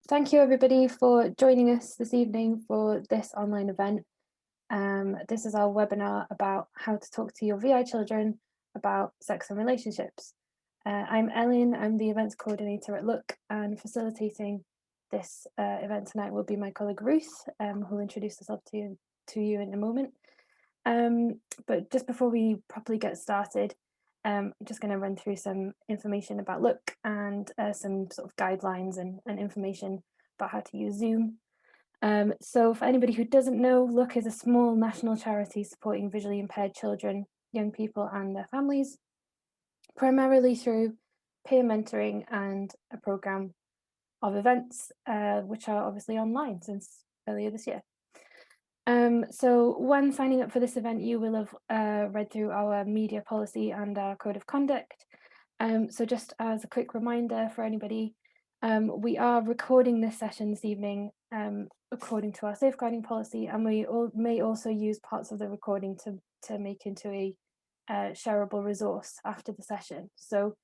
Thank you everybody for joining us this evening for this online event. This is our webinar about how to talk to your VI children about sex and relationships. I'm Ellen, I'm the events coordinator at Look, and facilitating this event tonight will be my colleague Ruth, who'll introduce herself to you in a moment. But just before we properly get started, I'm just going to run through some information about Look and some sort of guidelines and information about how to use Zoom. So for anybody who doesn't know, Look is a small national charity supporting visually impaired children, young people and their families, primarily through peer mentoring and a programme of events, which are obviously online since earlier this year. So when signing up for this event, you will have read through our media policy and our code of conduct. So just as a quick reminder for anybody, we are recording this session this evening according to our safeguarding policy, and we may also use parts of the recording to make into a shareable resource after the session. So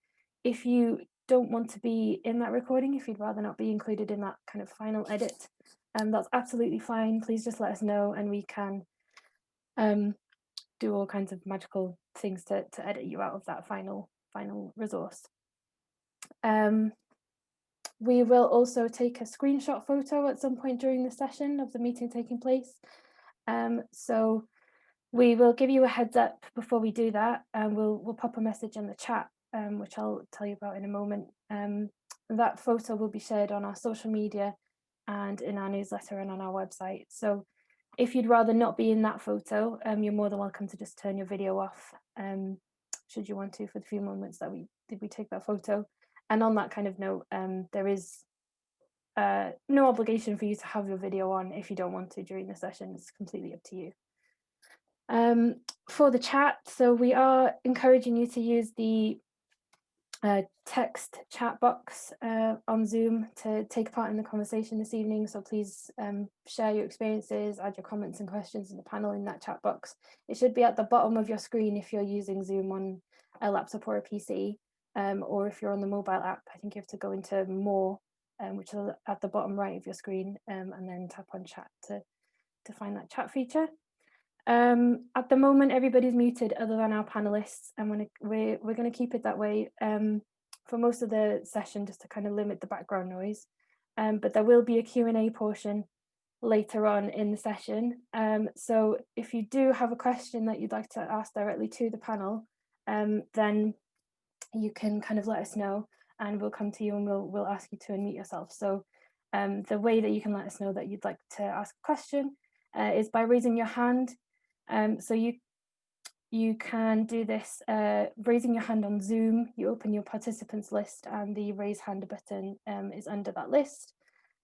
if you don't want to be in that recording, if you'd rather not be included in that kind of final edit, that's absolutely fine. Please just let us know and we can do all kinds of magical things to edit you out of that final resource. We will also take a screenshot photo at some point during the session of the meeting taking place. So we will give you a heads up before we do that, and we'll pop a message in the chat, which I'll tell you about in a moment. That photo will be shared on our social media and in our newsletter and on our website. So if you'd rather not be in that photo, you're more than welcome to just turn your video off, should you want to, for the few moments that we take that photo. And on that kind of note, there is no obligation for you to have your video on if you don't want to during the session. It's completely up to you. For the chat, so we are encouraging you to use the text chat box on Zoom to take part in the conversation this evening. So please share your experiences, add your comments and questions in the panel in that chat box. It should be at the bottom of your screen if you're using Zoom on a laptop or a PC, or if you're on the mobile app, I think you have to go into more, which is at the bottom right of your screen, and then tap on chat to find that chat feature. At the moment, everybody's muted other than our panelists, and we're going to keep it that way for most of the session, just to kind of limit the background noise. But there will be a Q&A portion later on in the session. So if you do have a question that you'd like to ask directly to the panel, then you can kind of let us know, and we'll come to you and we'll ask you to unmute yourself. So the way that you can let us know that you'd like to ask a question is by raising your hand. So you can do this raising your hand on Zoom. You open your participants list and the raise hand button is under that list.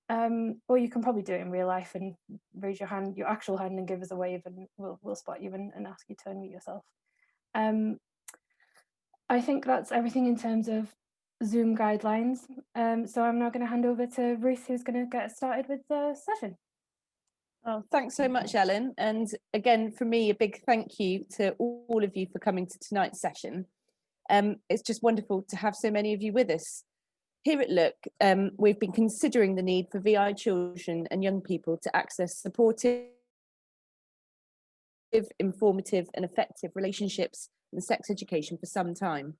Or you can probably do it in real life and raise your hand, your actual hand, and give us a wave, and we'll spot you and ask you to unmute yourself. I think that's everything in terms of Zoom guidelines. So I'm now going to hand over to Ruth, who's going to get started with the session. Oh, thanks so much, Ellen. And again, for me, a big thank you to all of you for coming to tonight's session. It's just wonderful to have so many of you with us. Here at Look, we've been considering the need for VI children and young people to access supportive, informative and effective relationships and sex education for some time.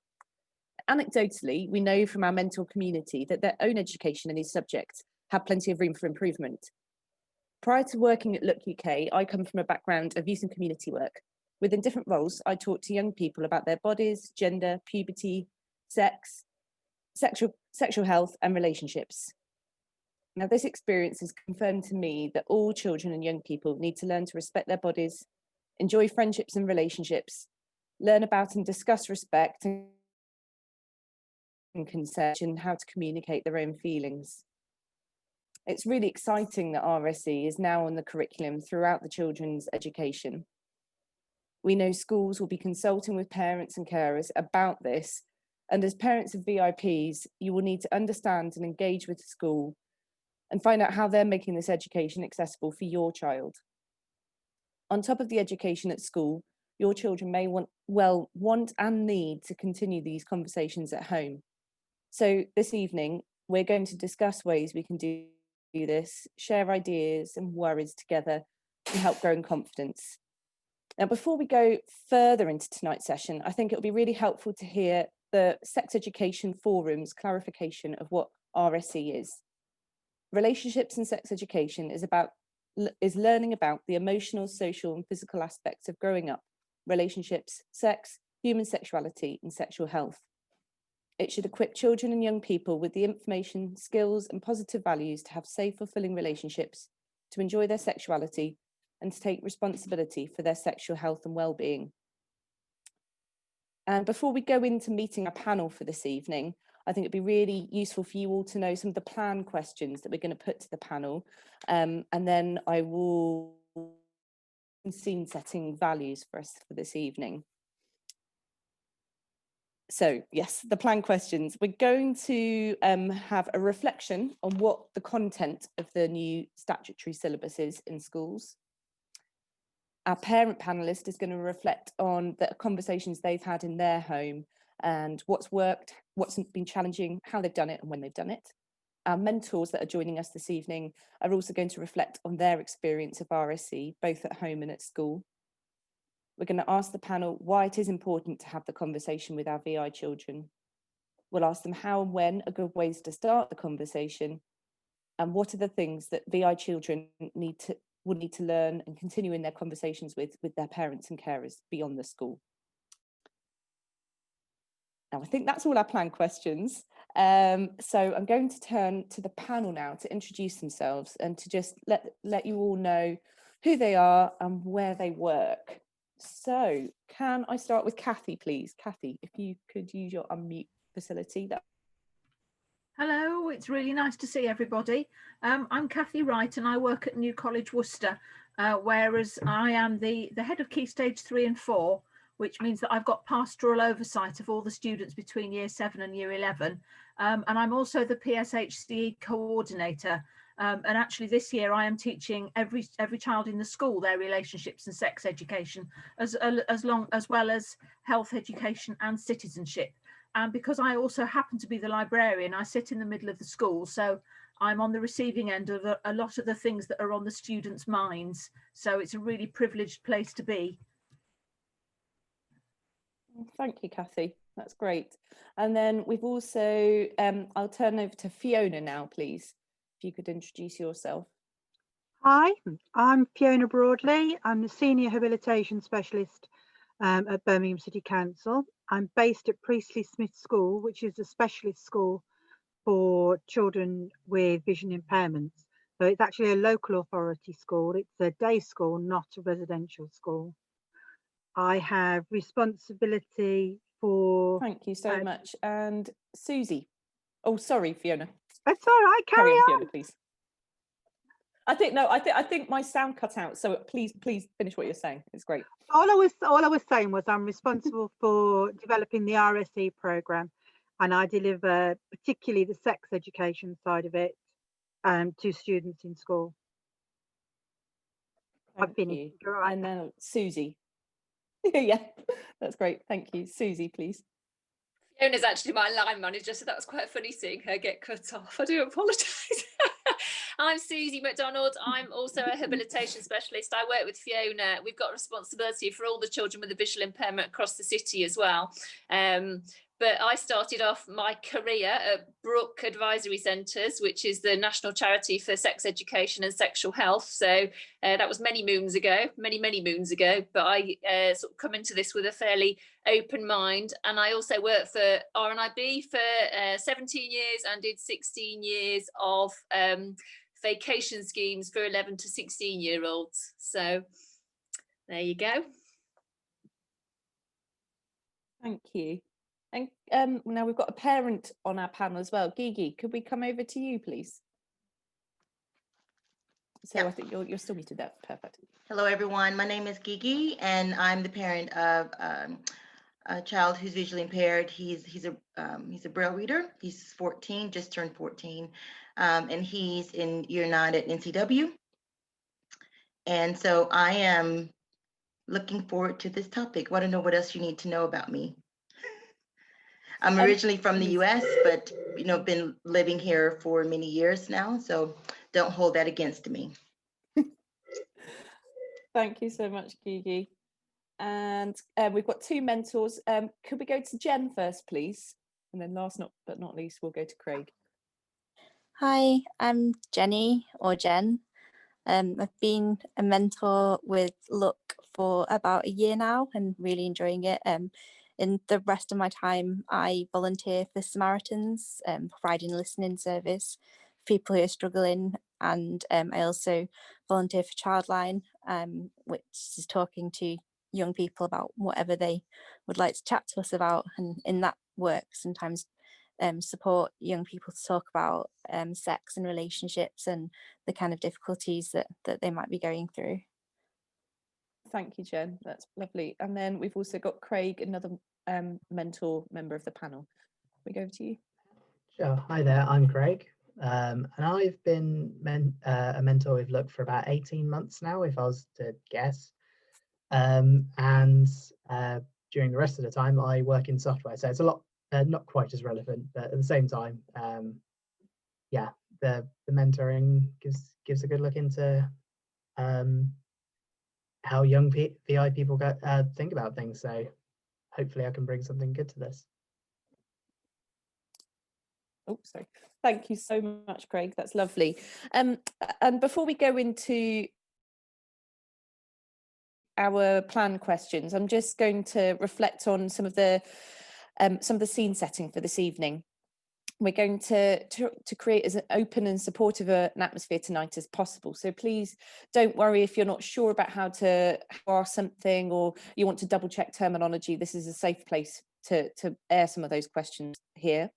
Anecdotally, we know from our mentor community that their own education in these subjects have plenty of room for improvement. Prior to working at Look UK, I come from a background of youth and community work. Within different roles, I talk to young people about their bodies, gender, puberty, sex, sexual health and relationships. Now, this experience has confirmed to me that all children and young people need to learn to respect their bodies, enjoy friendships and relationships, learn about and discuss respect and consent, and how to communicate their own feelings. It's really exciting that RSE is now on the curriculum throughout the children's education. We know schools will be consulting with parents and carers about this, and as parents of VIPs, you will need to understand and engage with the school and find out how they're making this education accessible for your child. On top of the education at school, your children may want and need to continue these conversations at home. So this evening, we're going to discuss ways we can do this, share ideas and worries together, and help grow in confidence. Now, before we go further into tonight's session, I think it will be really helpful to hear the Sex Education Forum's clarification of what RSE is. Relationships and sex education is learning about the emotional, social and physical aspects of growing up, relationships, sex, human sexuality and sexual health. It should equip children and young people with the information, skills and positive values to have safe, fulfilling relationships, to enjoy their sexuality and to take responsibility for their sexual health and well-being. And before we go into meeting our panel for this evening, I think it'd be really useful for you all to know some of the plan questions that we're going to put to the panel. And then I will scene setting values for us for this evening. So yes, the plan questions. We're going to have a reflection on what the content of the new statutory syllabus is in schools. Our parent panelist is going to reflect on the conversations they've had in their home and what's worked, what's been challenging, how they've done it and when they've done it. Our mentors that are joining us this evening are also going to reflect on their experience of RSE, both at home and at school. We're going to ask the panel why it is important to have the conversation with our VI children. We'll ask them how and when are good ways to start the conversation, and what are the things that VI children will need to learn and continue in their conversations with their parents and carers beyond the school. Now, I think that's all our planned questions. So I'm going to turn to the panel now to introduce themselves and to just let you all know who they are and where they work. So can I start with Kathy, please? Kathy, if you could use your unmute facility. Hello, it's really nice to see everybody. I'm Kathy Wright and I work at New College Worcester, whereas I am the head of Key Stage 3 and 4, which means that I've got pastoral oversight of all the students between Year 7 and Year 11. And I'm also the PSHCE coordinator. And actually this year I am teaching every child in the school their relationships and sex education, as well as health education and citizenship. And because I also happen to be the librarian, I sit in the middle of the school. So I'm on the receiving end of a lot of the things that are on the students' minds. So it's a really privileged place to be. Thank you, Kathy. That's great. And then we've also, I'll turn over to Fiona now, please. If you could introduce yourself. Hi, I'm Fiona Broadley. I'm the Senior Habilitation Specialist at Birmingham City Council. I'm based at Priestley Smith School, which is a specialist school for children with vision impairments. So it's actually a local authority school. It's a day school, not a residential school. I have responsibility for... Thank you so much. And Susie. Oh, sorry, Fiona. That's all right, carry on. Fiona, please. I think my sound cut out. So please finish what you're saying. It's great. All I was saying was I'm responsible for developing the RSE program, and I deliver particularly the sex education side of it to students in school. Thank you. Right. And then Susie. Yeah, that's great. Thank you. Susie, please. Fiona's actually my line manager, so that was quite funny seeing her get cut off. I do apologise. I'm Susie McDonald. I'm also a habilitation specialist. I work with Fiona. We've got responsibility for all the children with a visual impairment across the city as well. But I started off my career at Brook Advisory Centres, which is the national charity for sex education and sexual health. So that was many moons ago. But I sort of come into this with a fairly open mind. And I also worked for RNIB for 17 years and did 16 years of vacation schemes for 11 to 16-year-olds. So there you go. Thank you. And now we've got a parent on our panel as well. Gigi, could we come over to you, please? So yeah. I think you're still muted there. Perfect. Hello, everyone. My name is Gigi, and I'm the parent of a child who's visually impaired. He's a Braille reader. He's 14, just turned 14, and he's in year 9 at NCW. And so I am looking forward to this topic. Want to know what else you need to know about me? I'm originally from the US, but been living here for many years now. So don't hold that against me. Thank you so much, Gigi. And we've got two mentors. Could we go to Jen first, please? And then last but not least, we'll go to Craig. Hi, I'm Jenny, or Jen. I've been a mentor with Look for about a year now and really enjoying it. In the rest of my time, I volunteer for Samaritans, providing a listening service for people who are struggling. And I also volunteer for Childline, which is talking to young people about whatever they would like to chat to us about. And in that work, sometimes support young people to talk about sex and relationships and the kind of difficulties that they might be going through. Thank you, Jen. That's lovely. And then we've also got Craig, another mentor member of the panel. We go over to you. Sure. Hi there, I'm Craig. And I've been a mentor with Look for about 18 months now, if I was to guess. And during the rest of the time, I work in software. So it's a lot, not quite as relevant, but at the same time, yeah, the mentoring gives a good look into how young VI people think about things. So hopefully I can bring something good to this. Oh, sorry. Thank you so much, Craig. That's lovely. And before we go into our plan questions, I'm just going to reflect on some of the scene setting for this evening. We're going to create as open and supportive an atmosphere tonight as possible. So please don't worry if you're not sure about how to ask something or you want to double check terminology. This is a safe place to air some of those questions here.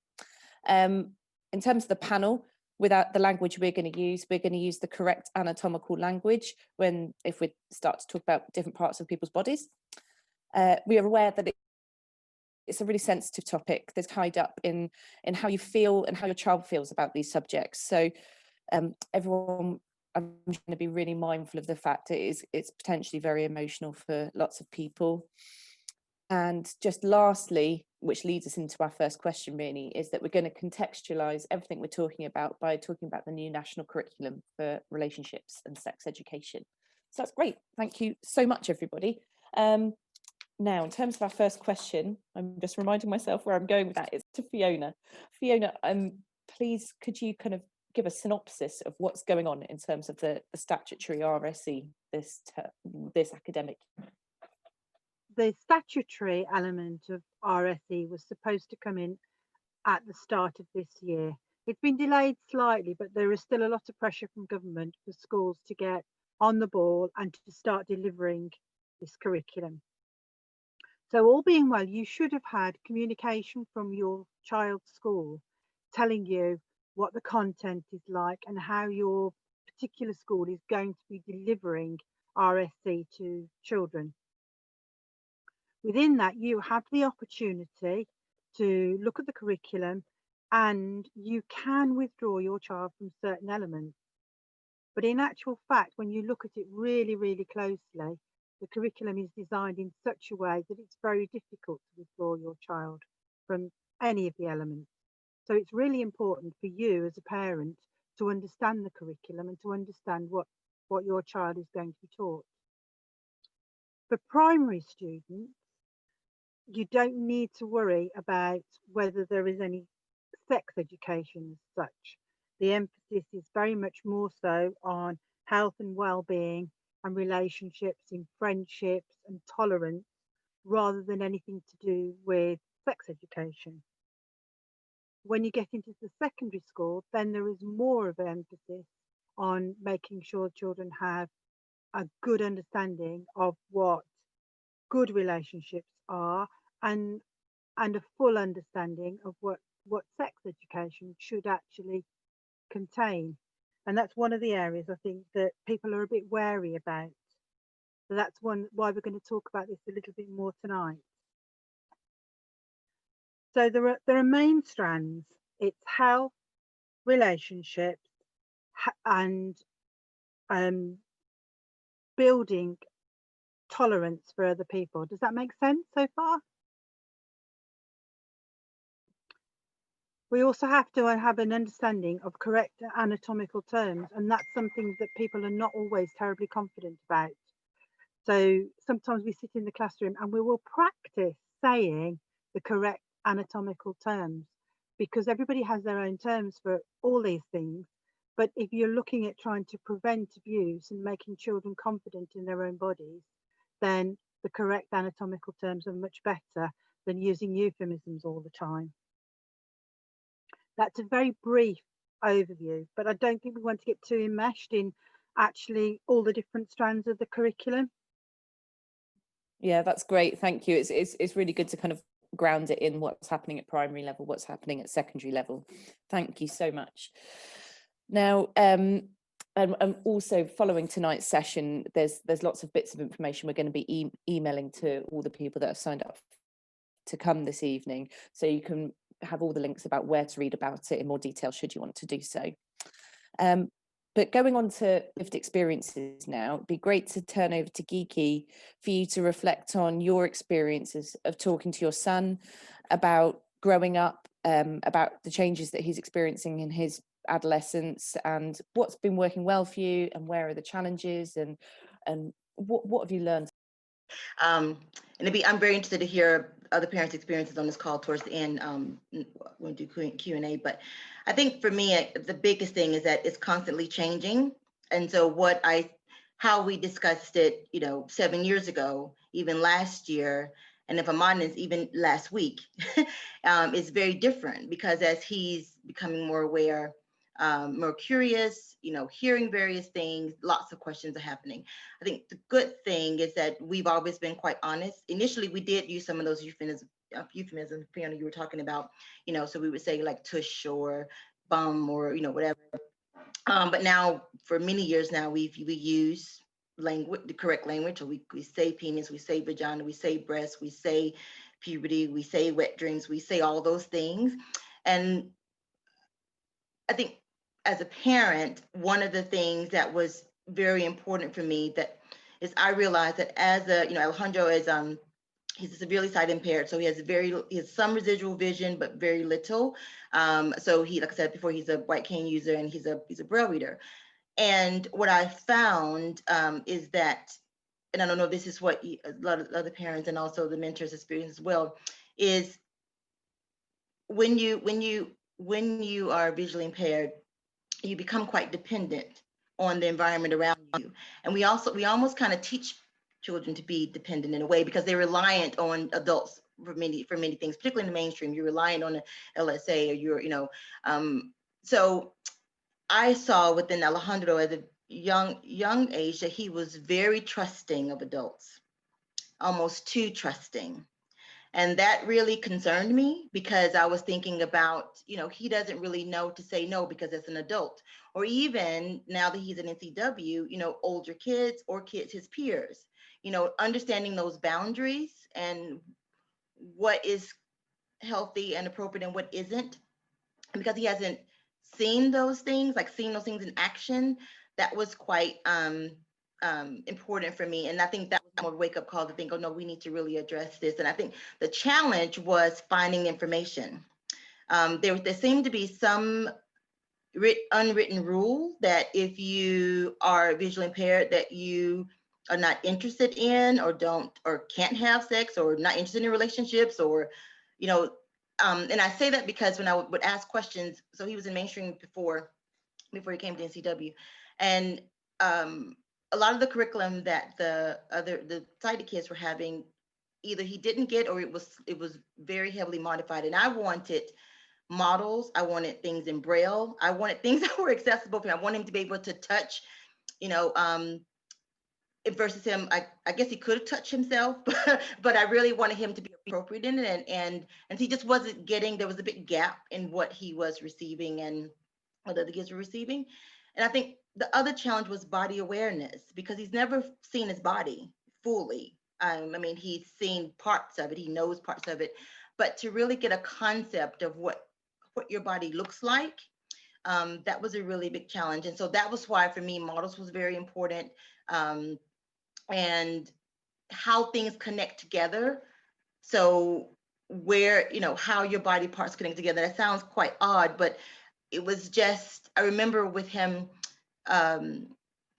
In terms of the panel, without the language we're going to use the correct anatomical language if we start to talk about different parts of people's bodies. We are aware that it's a really sensitive topic that's tied up in how you feel and how your child feels about these subjects. So everyone, I'm going to be really mindful of the fact it's potentially very emotional for lots of people. And just lastly, which leads us into our first question really, is that we're going to contextualise everything we're talking about by talking about the new national curriculum for relationships and sex education. So that's great. Thank you so much, everybody. Now, in terms of our first question, I'm just reminding myself where I'm going with that. It's to Fiona. Fiona, please, could you kind of give a synopsis of what's going on in terms of the statutory RSE this academic year? The statutory element of RSE was supposed to come in at the start of this year. It's been delayed slightly, but there is still a lot of pressure from government for schools to get on the ball and to start delivering this curriculum. So all being well, you should have had communication from your child's school telling you what the content is like and how your particular school is going to be delivering RSE to children. Within that, you have the opportunity to look at the curriculum and you can withdraw your child from certain elements. But in actual fact, when you look at it really, really closely, the curriculum is designed in such a way that it's very difficult to withdraw your child from any of the elements. So it's really important for you as a parent to understand the curriculum and to understand what your child is going to be taught. For primary students, you don't need to worry about whether there is any sex education as such. The emphasis is very much more so on health and well-being and relationships in friendships and tolerance rather than anything to do with sex education. When you get into the secondary school, then there is more of an emphasis on making sure children have a good understanding of what good relationships are and a full understanding of what sex education should actually contain. And that's one of the areas I think that people are a bit wary about. So that's why we're going to talk about this a little bit more tonight. So there are main strands. It's health, relationships, and building tolerance for other people. Does that make sense so far? We also have to have an understanding of correct anatomical terms, and that's something that people are not always terribly confident about. So sometimes we sit in the classroom and we will practice saying the correct anatomical terms, because everybody has their own terms for all these things. But if you're looking at trying to prevent abuse and making children confident in their own bodies, then the correct anatomical terms are much better than using euphemisms all the time. That's a very brief overview, but I don't think we want to get too enmeshed in actually all the different strands of the curriculum. Yeah, that's great. Thank you. It's really good to kind of ground it in what's happening at primary level, what's happening at secondary level. Thank you so much. Now, and also following tonight's session, there's lots of bits of information we're going to be emailing to all the people that have signed up to come this evening, so you can have all the links about where to read about it in more detail should you want to do so. But going on to lived experiences now, it'd be great to turn over to Geeky for you to reflect on your experiences of talking to your son about growing up, about the changes that he's experiencing in his adolescence, and what's been working well for you, and where are the challenges, and what have you learned? And I'm very interested to hear other parents' experiences on this call towards the end. We'll do Q&A, but I think for me, the biggest thing is that it's constantly changing. And so how we discussed it, 7 years ago, even last year, and if I'm honest, even last week, is very different, because as he's becoming more aware, more curious, hearing various things, lots of questions are happening. I think the good thing is that we've always been quite honest. Initially, we did use some of those euphemisms, Fiona, you were talking about, so we would say like tush or bum or, whatever. But now, for many years now, we use language, the correct language. So we say penis, we say vagina, we say breast, we say puberty, we say wet dreams, we say all those things. And I think as a parent, one of the things that was very important for me is I realized that as Alejandro is he's severely sight impaired, so he has some residual vision, but very little. So he, like I said before, he's a white cane user and he's a braille reader. And what I found is that, and I don't know, this is what a lot of other parents and also the mentors experience as well, is when you are visually impaired, you become quite dependent on the environment around you. And we almost kind of teach children to be dependent in a way, because they're reliant on adults for many things, particularly in the mainstream. You're reliant on the LSA, or so I saw within Alejandro at a young age that he was very trusting of adults, almost too trusting. And that really concerned me, because I was thinking about, he doesn't really know to say no because as an adult, or even now that he's an NCW, older kids or kids, his peers, understanding those boundaries and what is healthy and appropriate and what isn't. And because he hasn't seen those things in action, that was quite important for me. And I think that was more wake up call to think, oh no, we need to really address this. And I think the challenge was finding information. There seemed to be some unwritten rule that if you are visually impaired, that you are not interested in or can't have sex or not interested in relationships, or, and I say that because when I would ask questions, so he was in mainstream before he came to NCW, and a lot of the curriculum that the sighted kids were having, either he didn't get or it was very heavily modified. And I wanted models, I wanted things in Braille, I wanted things that were accessible for him. I wanted him to be able to touch, versus him, I guess he could touch himself, but I really wanted him to be appropriate in it. And he just wasn't getting, there was a big gap in what he was receiving and what other kids were receiving. And I think the other challenge was body awareness, because he's never seen his body fully. I mean, he's seen parts of it, he knows parts of it, but to really get a concept of what your body looks like, that was a really big challenge. And so that was why for me, models was very important, and how things connect together. So where, how your body parts connect together. That sounds quite odd, but it was just, I remember with him, and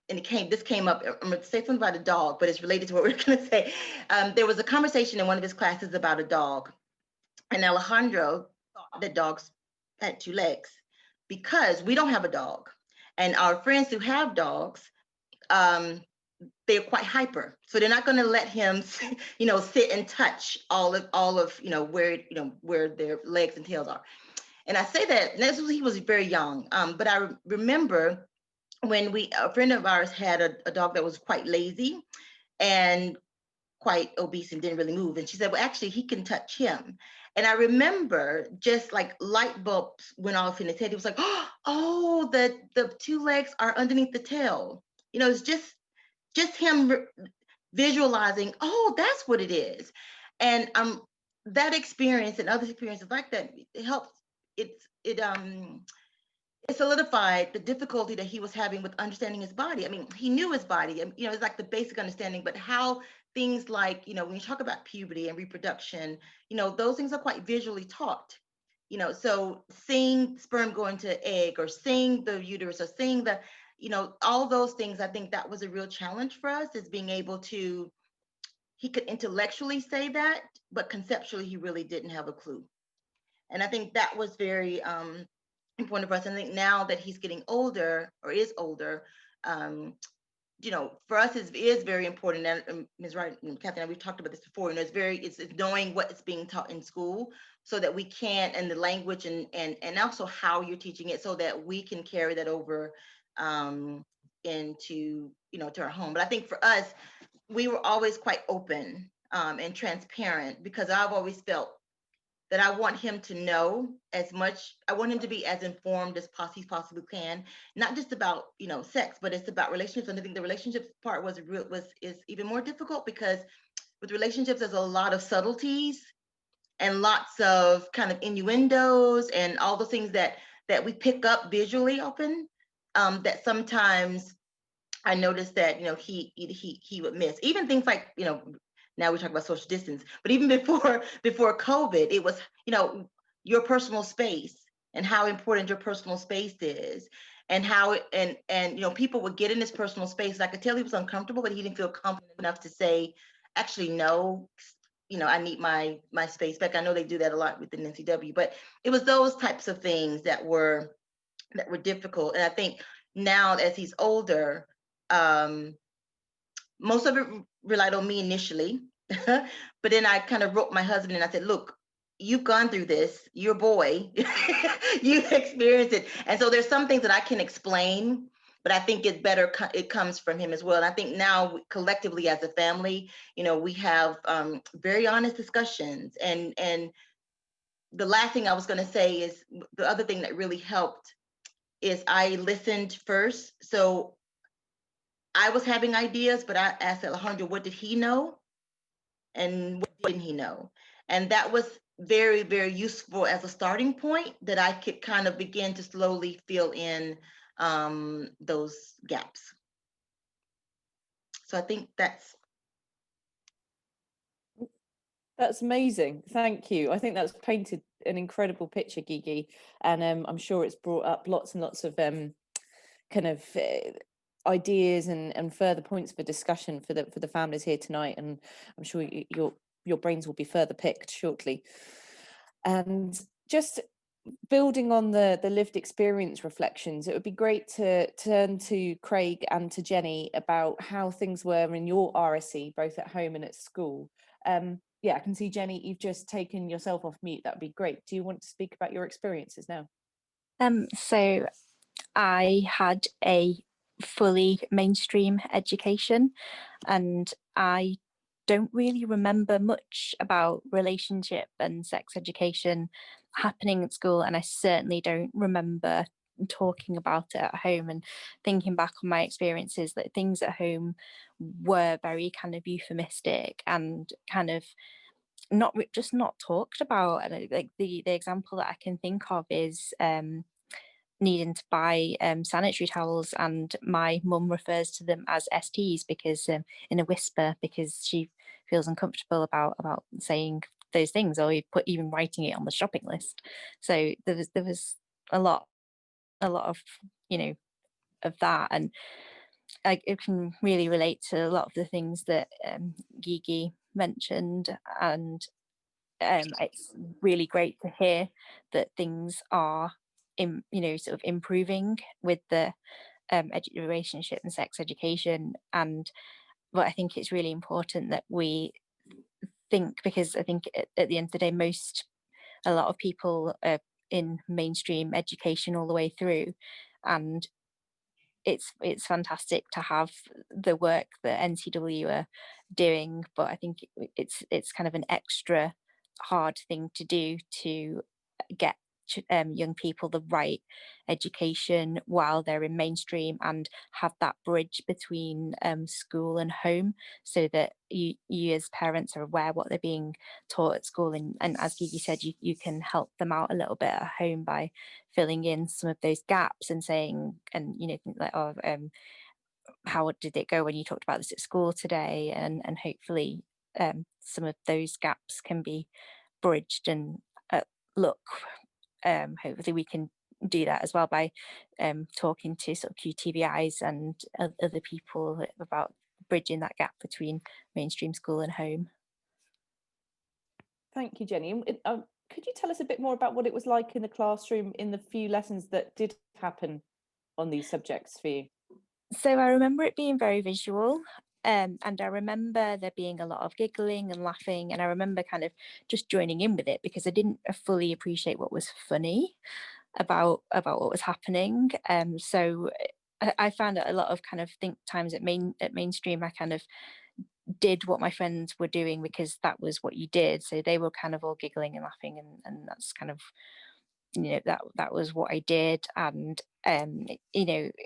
this came up, I'm going to say something about a dog, but it's related to what we're going to say. There was a conversation in one of his classes about a dog, and Alejandro thought that dogs had 2 legs because we don't have a dog. And our friends who have dogs, they're quite hyper, so they're not going to let him, sit and touch all of where their legs and tails are. And I say that he was very young, but I remember when a friend of ours had a dog that was quite lazy and quite obese and didn't really move, and she said, well, actually he can touch him. And I remember just like light bulbs went off in his head. He was like, oh, the 2 legs are underneath the tail. It's just him visualizing, oh, that's what it is. And that experience and other experiences like that, it helps. It solidified the difficulty that he was having with understanding his body. I mean, he knew his body, and it's like the basic understanding, but how things like, when you talk about puberty and reproduction, those things are quite visually taught. So seeing sperm go into egg, or seeing the uterus, or seeing the, all those things, I think that was a real challenge for us, is being able to, he could intellectually say that, but conceptually he really didn't have a clue. And I think that was very important for us. And I think now that he's getting older, or is older, for us it is very important. And Ms. Wright and Kathy and I, we've talked about this before. It's knowing what is being taught in school, so that we can, and the language and also how you're teaching it, so that we can carry that over into to our home. But I think for us, we were always quite open and transparent, because I've always felt that I want him to know as much. I want him to be as informed as he possibly can, not just about sex, but it's about relationships. And I think the relationships part is even more difficult, because with relationships there's a lot of subtleties and lots of kind of innuendos and all the things that we pick up visually often, that sometimes I noticed that he would miss. Even things like now we talk about social distance, but even before COVID, it was your personal space, and how important your personal space is, and how and people would get in his personal space. I could tell he was uncomfortable, but he didn't feel confident enough to say, actually, no, I need my space back. I know they do that a lot within NCW, but it was those types of things that were difficult. And I think now, as he's older, most of it relied on me initially, but then I kind of wrote my husband and I said, look, you've gone through this, you're a boy, you've experienced it. And so there's some things that I can explain, but I think it's better, it comes from him as well. And I think now collectively as a family, we have very honest discussions. And the last thing I was gonna say is, the other thing that really helped is I listened first. So I was having ideas, but I asked Alejandro, what did he know? And what didn't he know? And that was very, very useful as a starting point, that I could kind of begin to slowly fill in those gaps. So I think that's amazing. Thank you. I think that's painted an incredible picture, Gigi, and I'm sure it's brought up lots and lots of kind of ideas and further points for discussion for the families here tonight, and I'm sure your brains will be further picked shortly. And just building on the lived experience reflections, it would be great to turn to Craig and to Jenny about how things were in your RSE, both at home and at school. Yeah, I can see, Jenny, you've just taken yourself off mute. That would be great. Do you want to speak about your experiences now? So I had a fully mainstream education, and I don't really remember much about relationship and sex education happening at school, and I certainly don't remember talking about it at home. And thinking back on my experiences, that things at home were very kind of euphemistic and kind of not talked about. And like the example that I can think of is needing to buy sanitary towels, and my mum refers to them as STs, because in a whisper, because she feels uncomfortable about saying those things, or even writing it on the shopping list. So there was a lot of, you know, of that, and it can really relate to a lot of the things that Gigi mentioned, and it's really great to hear that things are sort of improving with the relationship and sex education. And but I think it's really important that we think, because I think at the end of the day, a lot of people are in mainstream education all the way through, and it's fantastic to have the work that NCW are doing, but I think it's kind of an extra hard thing to do to get young people the right education while they're in mainstream, and have that bridge between school and home, so that you as parents are aware what they're being taught at school, and as Gigi said, you can help them out a little bit at home by filling in some of those gaps and saying, and like, oh, how did it go when you talked about this at school today, and hopefully some of those gaps can be bridged. And look, hopefully we can do that as well by talking to sort of QTBIs and other people about bridging that gap between mainstream school and home. Thank you, Jenny. Could you tell us a bit more about what it was like in the classroom in the few lessons that did happen on these subjects for you? So I remember it being very visual, and I remember there being a lot of giggling and laughing, and I remember kind of just joining in with it because I didn't fully appreciate what was funny about what was happening. So I found that a lot of kind of think times at mainstream, I kind of did what my friends were doing because that was what you did. So they were kind of all giggling and laughing, and that's kind of, that was what I did. And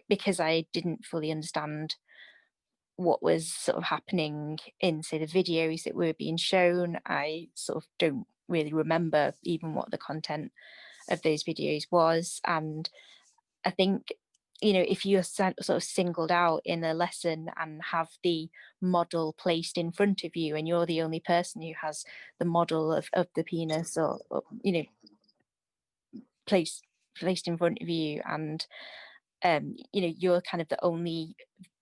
because I didn't fully understand what was sort of happening in, say, the videos that were being shown, I sort of don't really remember even what the content of those videos was. And I think, if you're sort of singled out in a lesson and have the model placed in front of you, and you're the only person who has the model of the penis, or placed in front of you, and you're kind of the only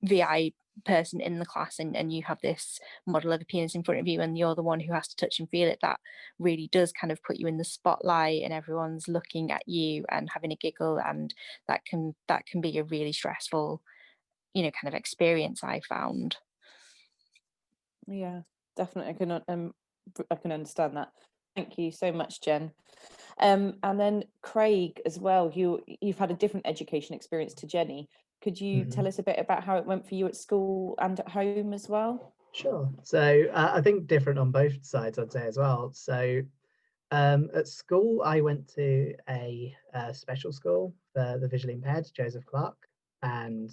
VI person in the class, and you have this model of a penis in front of you, and you're the one who has to touch and feel it, that really does kind of put you in the spotlight, and everyone's looking at you and having a giggle, and that can be a really stressful kind of experience, I found. Yeah, definitely. I can understand that. Thank you so much, Jen. And then Craig as well, you've had a different education experience to Jenny. Could you tell us a bit about how it went for you at school and at home as well? Sure. So I think different on both sides, I'd say, as well. So at school, I went to a special school for the visually impaired, Joseph Clark, and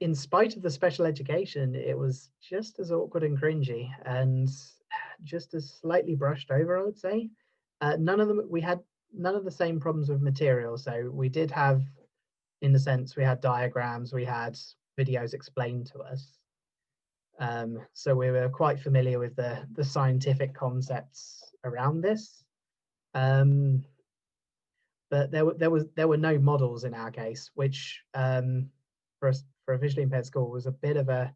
in spite of the special education, it was just as awkward and cringy, and just as slightly brushed over, I would say. We had none of the same problems with material. So we did have, in a sense, we had diagrams, we had videos explained to us. So we were quite familiar with the scientific concepts around this. But there were no models in our case, which for a visually impaired school was a bit of a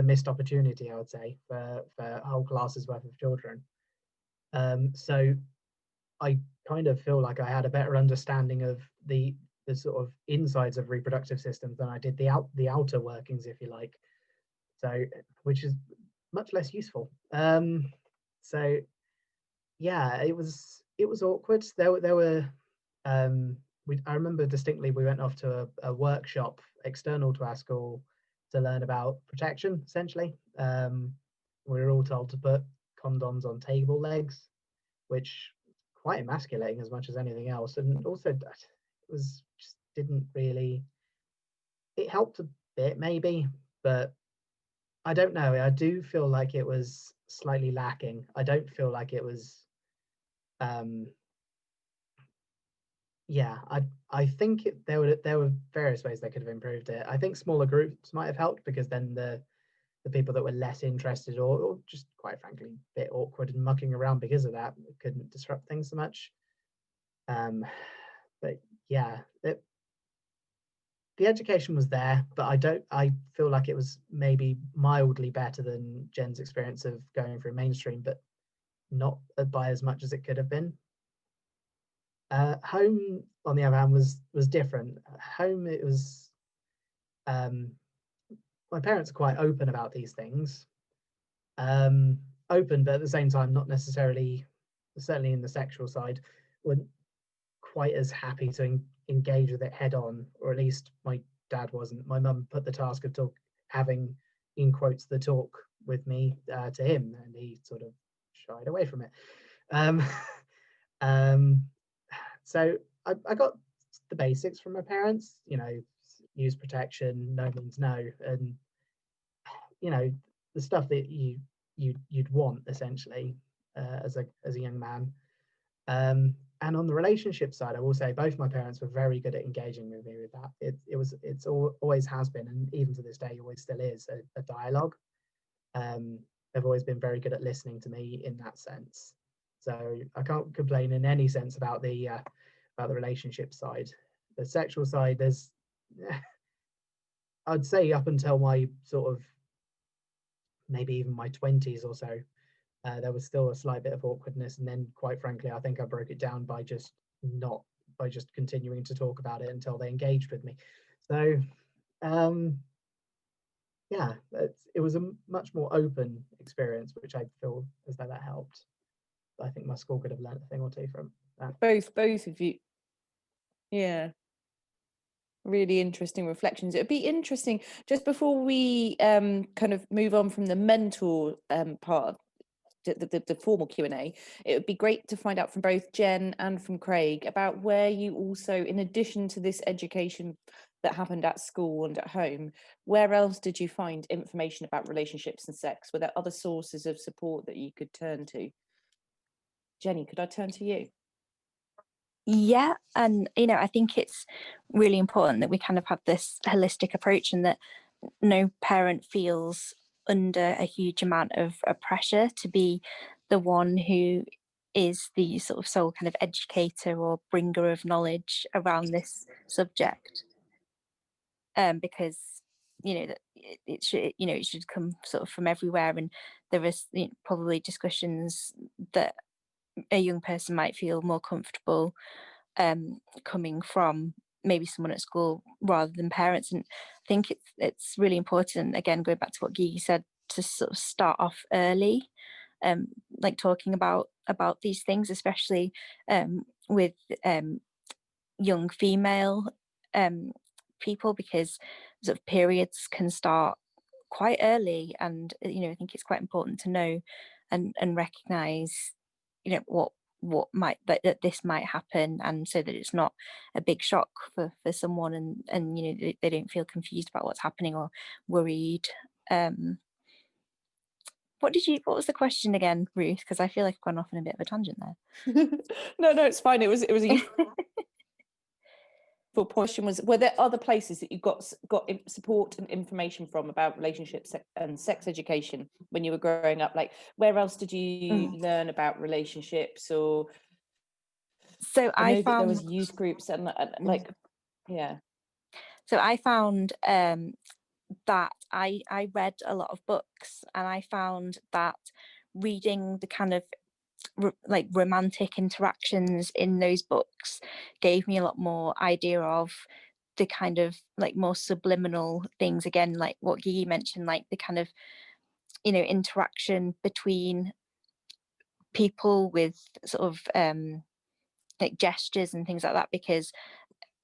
missed opportunity, I would say, for a whole classes worth of children. So I kind of feel like I had a better understanding of the sort of insides of reproductive systems than I did the outer workings, if you like. So, which is much less useful. So yeah, it was awkward. There were I remember distinctly, we went off to a workshop external to our school to learn about protection, essentially. We were all told to put condoms on table legs, which quite emasculating as much as anything else. And also it was just didn't really, it helped a bit maybe, but I don't know. I do feel like it was slightly lacking. I don't feel like it was yeah, I think there were various ways they could have improved it. I think smaller groups might have helped, because then the the people that were less interested or just quite frankly a bit awkward and mucking around because of that couldn't disrupt things so much. But yeah, the education was there, but I feel like it was maybe mildly better than Jen's experience of going through mainstream, but not by as much as it could have been. Home, on the other hand, was different. Home, it was my parents are quite open about these things. Open, but at the same time, not necessarily, certainly in the sexual side, weren't quite as happy to engage with it head on, or at least my dad wasn't. My mum put the task of having, in quotes, the talk with me to him, and he sort of shied away from it. So I got the basics from my parents, use protection, no means no, and the stuff that you'd want essentially as a young man. And on the relationship side, I will say both my parents were very good at engaging with me with that. It's always has been, and even to this day, always still is a dialogue. They've always been very good at listening to me in that sense. So I can't complain in any sense about the relationship side. The sexual side, there's I'd say up until my sort of maybe even my 20s or so, there was still a slight bit of awkwardness, and then quite frankly I think I broke it down by just continuing to talk about it until they engaged with me. So yeah, it was a much more open experience, which I feel as though that helped. I think my school could have learned a thing or two from that. Both of you. Yeah, really interesting reflections. It'd be interesting, just before we kind of move on from the mentor part of the formal Q&A, it would be great to find out from both Jen and from Craig about where you also, in addition to this education that happened at school and at home, where else did you find information about relationships and sex? Were there other sources of support that you could turn to? Jenny, could I turn to you? Yeah, and I think it's really important that we kind of have this holistic approach, and that no parent feels under a huge amount of pressure to be the one who is the sort of sole kind of educator or bringer of knowledge around this subject, because that it should come sort of from everywhere, and there is probably discussions that a young person might feel more comfortable coming from maybe someone at school rather than parents. And I think it's really important, again going back to what Gigi said, to sort of start off early, like talking about these things, especially with young female people, because sort of periods can start quite early, and I think it's quite important to know and recognize what might that this might happen, and so that it's not a big shock for someone, and they don't feel confused about what's happening or worried. What was the question again, Ruth? Because I feel like I've gone off on a bit of a tangent there. No, it's fine. It was a useful question. Was, were there other places that you got support and information from about relationships and sex education when you were growing up? Like, where else did you learn about relationships? Or so I know that there found was youth groups and like, yeah. So I found that I read a lot of books, and I found that reading the kind of like romantic interactions in those books gave me a lot more idea of the kind of like more subliminal things, again like what Gigi mentioned, like the kind of interaction between people with sort of like gestures and things like that, because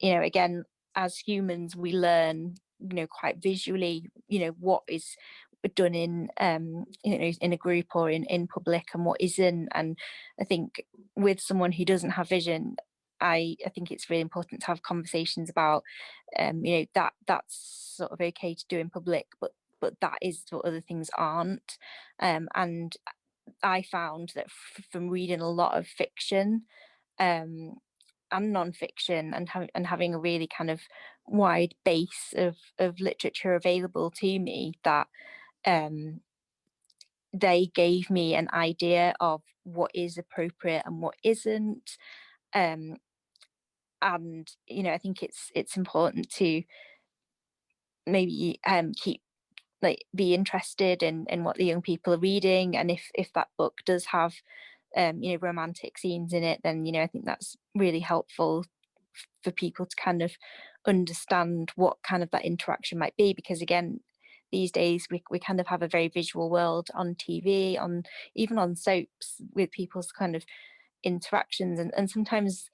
again, as humans we learn quite visually what is done in in a group or in public and what isn't. And I think with someone who doesn't have vision, I think it's really important to have conversations about that's sort of okay to do in public, but that is what other things aren't. And I found that from reading a lot of fiction and non-fiction, and having a really kind of wide base of literature available to me, that they gave me an idea of what is appropriate and what isn't. And I think it's important to maybe keep be interested in what the young people are reading, and if that book does have romantic scenes in it, then I think that's really helpful for people to kind of understand what kind of that interaction might be, because again, these days we kind of have a very visual world on TV, on even on soaps, with people's kind of interactions, and sometimes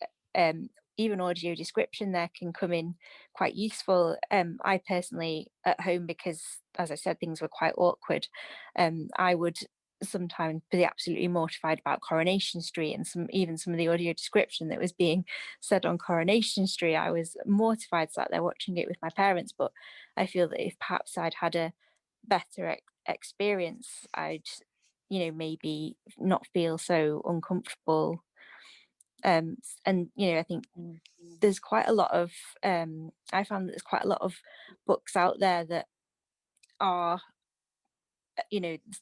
even audio description there can come in quite useful. I personally, at home, because as I said, things were quite awkward, I would sometimes be absolutely mortified about Coronation Street, and some of the audio description that was being said on Coronation Street. I was mortified, sat there watching it with my parents. But I feel that if perhaps I'd had a better experience, I'd maybe not feel so uncomfortable. And I think there's quite a lot of I found that there's quite a lot of books out there that are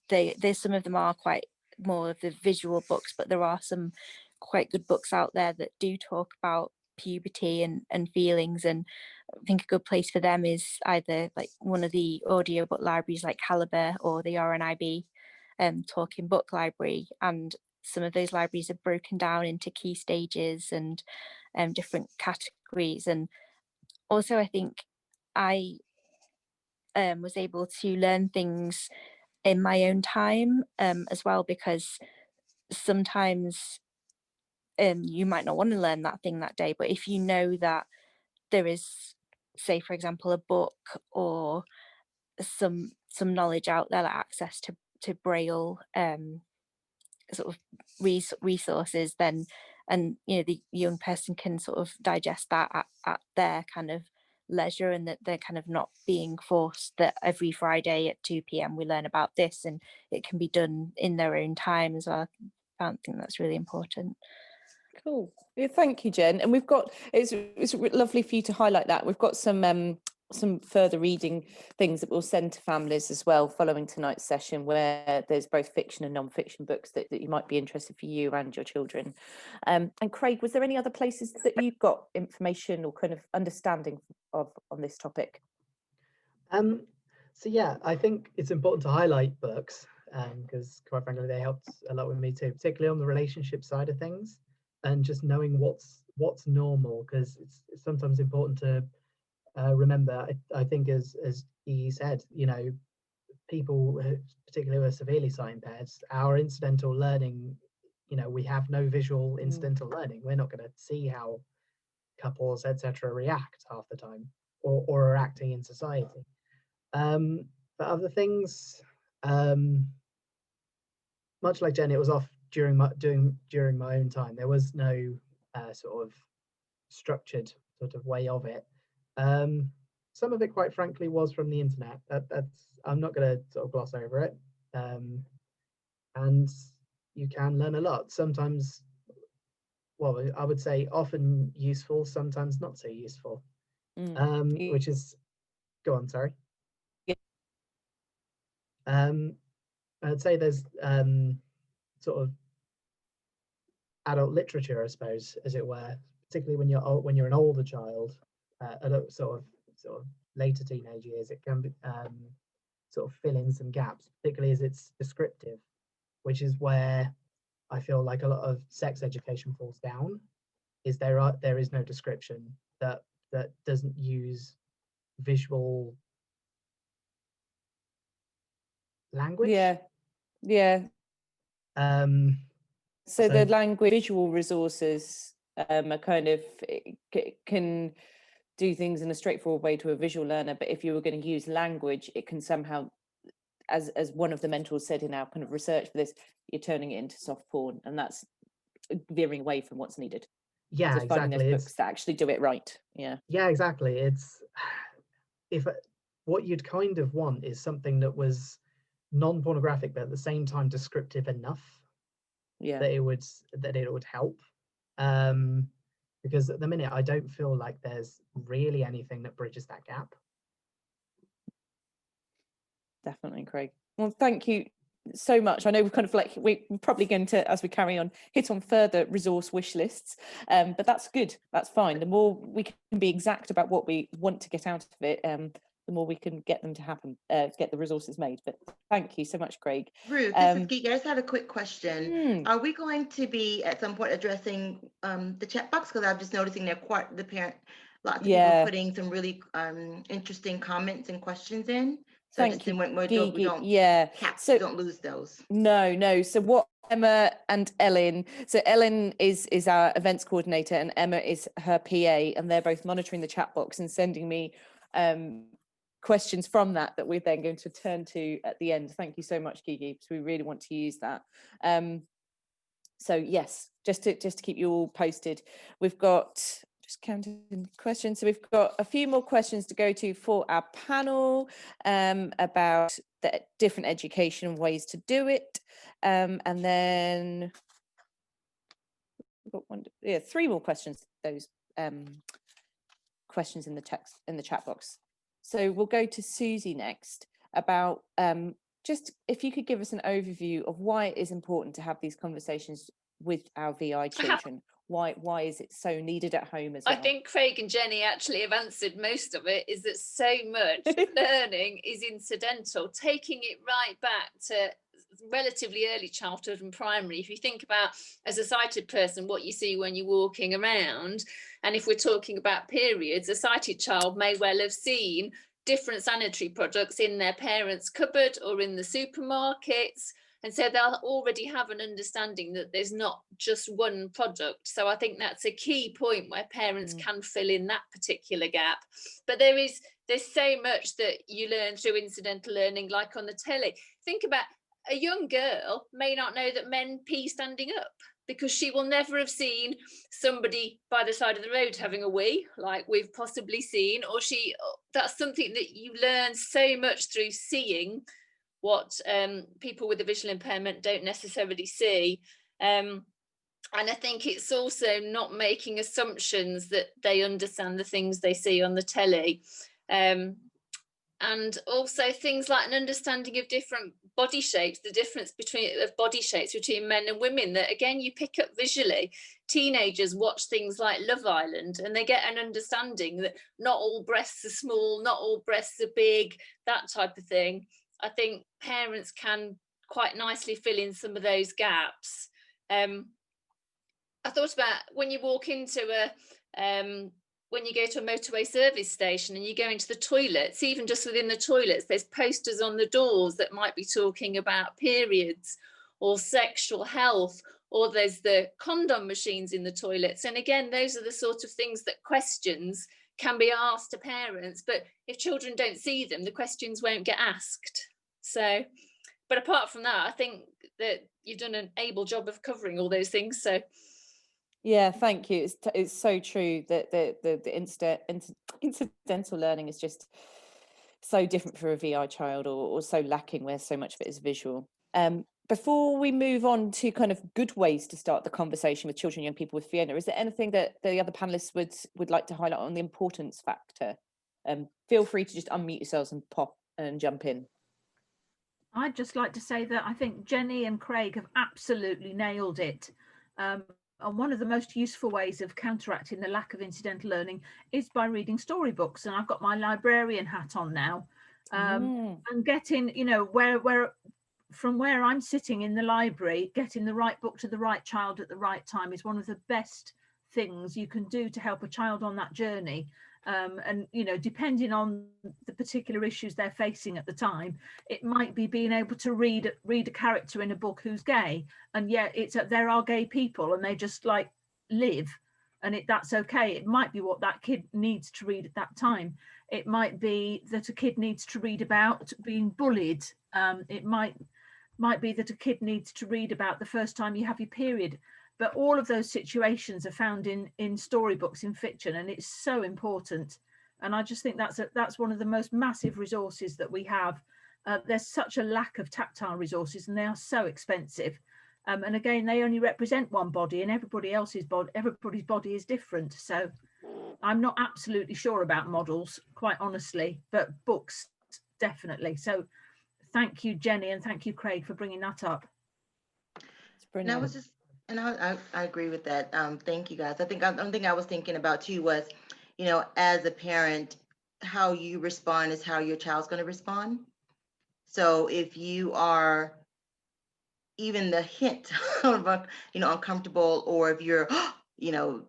there's some of them are quite more of the visual books, but there are some quite good books out there that do talk about puberty and feelings. And I think a good place for them is either like one of the audiobook libraries like Calibre, or the RNIB Talking Book Library. And some of those libraries are broken down into key stages and different categories. And also I think I was able to learn things in my own time as well, because sometimes you might not want to learn that thing that day, but if you know that there is, say for example, a book or some knowledge out there, like access to Braille sort of resources, then and the young person can sort of digest that at their kind of leisure, and that they're kind of not being forced that every Friday at 2 p.m. we learn about this, and it can be done in their own time as well. I think that's really important. Cool. Yeah, thank you, Jen. And we've got it's lovely for you to highlight that. We've got some further reading things that we'll send to families as well following tonight's session, where there's both fiction and non-fiction books that you might be interested for you and your children. And Craig, was there any other places that you've got information or kind of understanding of on this topic? So yeah, I think it's important to highlight books because quite frankly they helped a lot with me too, particularly on the relationship side of things, and just knowing what's normal, because it's sometimes important to remember. I think as he said, people particularly who are severely sight impaired, our incidental learning, we have no visual incidental learning. We're not going to see how couples etc react half the time, or are acting in society. But other things, much like Jen, it was off during my own time. There was no sort of structured sort of way of it. Some of it, quite frankly, was from the internet. That's I'm not going to sort of gloss over it. And you can learn a lot. Sometimes, well, I would say often useful, sometimes not so useful. Which is, go on, sorry. I'd say there's sort of adult literature, I suppose, as it were, particularly when you're an older child, at sort of later teenage years. It can be sort of fill in some gaps, particularly as it's descriptive, which is where I feel like a lot of sex education falls down. Is there is no description that doesn't use visual language. Yeah. So the language, visual resources are kind of can do things in a straightforward way to a visual learner, but if you were going to use language, it can somehow, as one of the mentors said in our kind of research for this, you're turning it into soft porn, and that's veering away from what's needed. Yeah, so finding exactly. those books that actually do it right. Yeah, exactly. It's if what you'd kind of want is something that was non-pornographic but at the same time descriptive enough that it would help, because at the minute I don't feel like there's really anything that bridges that gap. Definitely, Craig. Well, thank you so much. I know we're kind of like, we're probably going to, as we carry on, hit on further resource wish lists, but that's good, that's fine. The more we can be exact about what we want to get out of it, the more we can get them to happen, get the resources made. But thank you so much, Craig. Ruth, this is Geek. I just had a quick question. Hmm. Are we going to be at some point addressing the chat box? Because I'm just noticing that lots of people Yeah. putting some really interesting comments and questions in. So Thank just you, when we Gigi. don't Yeah. So don't lose those. no. So what Emma and Ellen, so Ellen is our events coordinator and Emma is her PA, and they're both monitoring the chat box and sending me questions from that we're then going to turn to at the end. Thank you so much, Gigi, because we really want to use that. So yes, just to keep you all posted, we've got, just counting questions, so we've got a few more questions to go to for our panel about the different education ways to do it, and then we've got three more questions, those questions in the text in the chat box. So we'll go to Susie next about just if you could give us an overview of why it is important to have these conversations with our VI children. Why is it so needed at home as well? I think Craig and Jenny actually have answered most of it, is that so much learning is incidental, taking it right back to relatively early childhood and primary. If you think about, as a sighted person, what you see when you're walking around, and if we're talking about periods, a sighted child may well have seen different sanitary products in their parents' cupboard or in the supermarkets. And so they'll already have an understanding that there's not just one product. So I think that's a key point where parents can fill in that particular gap. But there's so much that you learn through incidental learning, like on the telly. Think about a young girl may not know that men pee standing up, because she will never have seen somebody by the side of the road having a wee like we've possibly seen, or that's something that you learn so much through seeing what people with a visual impairment don't necessarily see. And I think it's also not making assumptions that they understand the things they see on the telly. And also things like an understanding of different body shapes, the difference of body shapes between men and women, that again you pick up visually. Teenagers watch things like Love Island and they get an understanding that not all breasts are small, not all breasts are big, that type of thing. I think parents can quite nicely fill in some of those gaps. I thought about when you walk into when you go to a motorway service station and you go into the toilets, even just within the toilets, there's posters on the doors that might be talking about periods or sexual health, or there's the condom machines in the toilets. And again, those are the sort of things that questions can be asked to parents, but if children don't see them, the questions won't get asked. So, but apart from that, I think that you've done an able job of covering all those things. So yeah, thank you. It's so true that the incidental learning is just so different for a VI child, or so lacking where so much of it is visual. Before we move on to kind of good ways to start the conversation with children and young people with Fiona, is there anything that the other panelists would like to highlight on the importance factor? Feel free to just unmute yourselves and pop and jump in. I'd just like to say that I think Jenny and Craig have absolutely nailed it. And one of the most useful ways of counteracting the lack of incidental learning is by reading storybooks. And I've got my librarian hat on now. And getting, you know, from where I'm sitting in the library, getting the right book to the right child at the right time is one of the best things you can do to help a child on that journey. And, you know, depending on the particular issues they're facing at the time, it might be being able to read a character in a book who's gay, and yet there are gay people and they just like live, and that's okay. It might be what that kid needs to read at that time. It might be that a kid needs to read about being bullied. It might be that a kid needs to read about the first time you have your period. But all of those situations are found in storybooks, in fiction, and it's so important. And I just think that's one of the most massive resources that we have. There's such a lack of tactile resources, and they are so expensive. And again, they only represent one body, and everybody's body is different. So I'm not absolutely sure about models, quite honestly, but books definitely. So thank you, Jenny, and thank you, Craig, for bringing that up. It's And I brilliant. was just, and I agree with that. Thank you guys. I think one thing I was thinking about too was, you know, as a parent, how you respond is how your child's going to respond. So if you are even the hint of, you know, uncomfortable, or if you're, you know,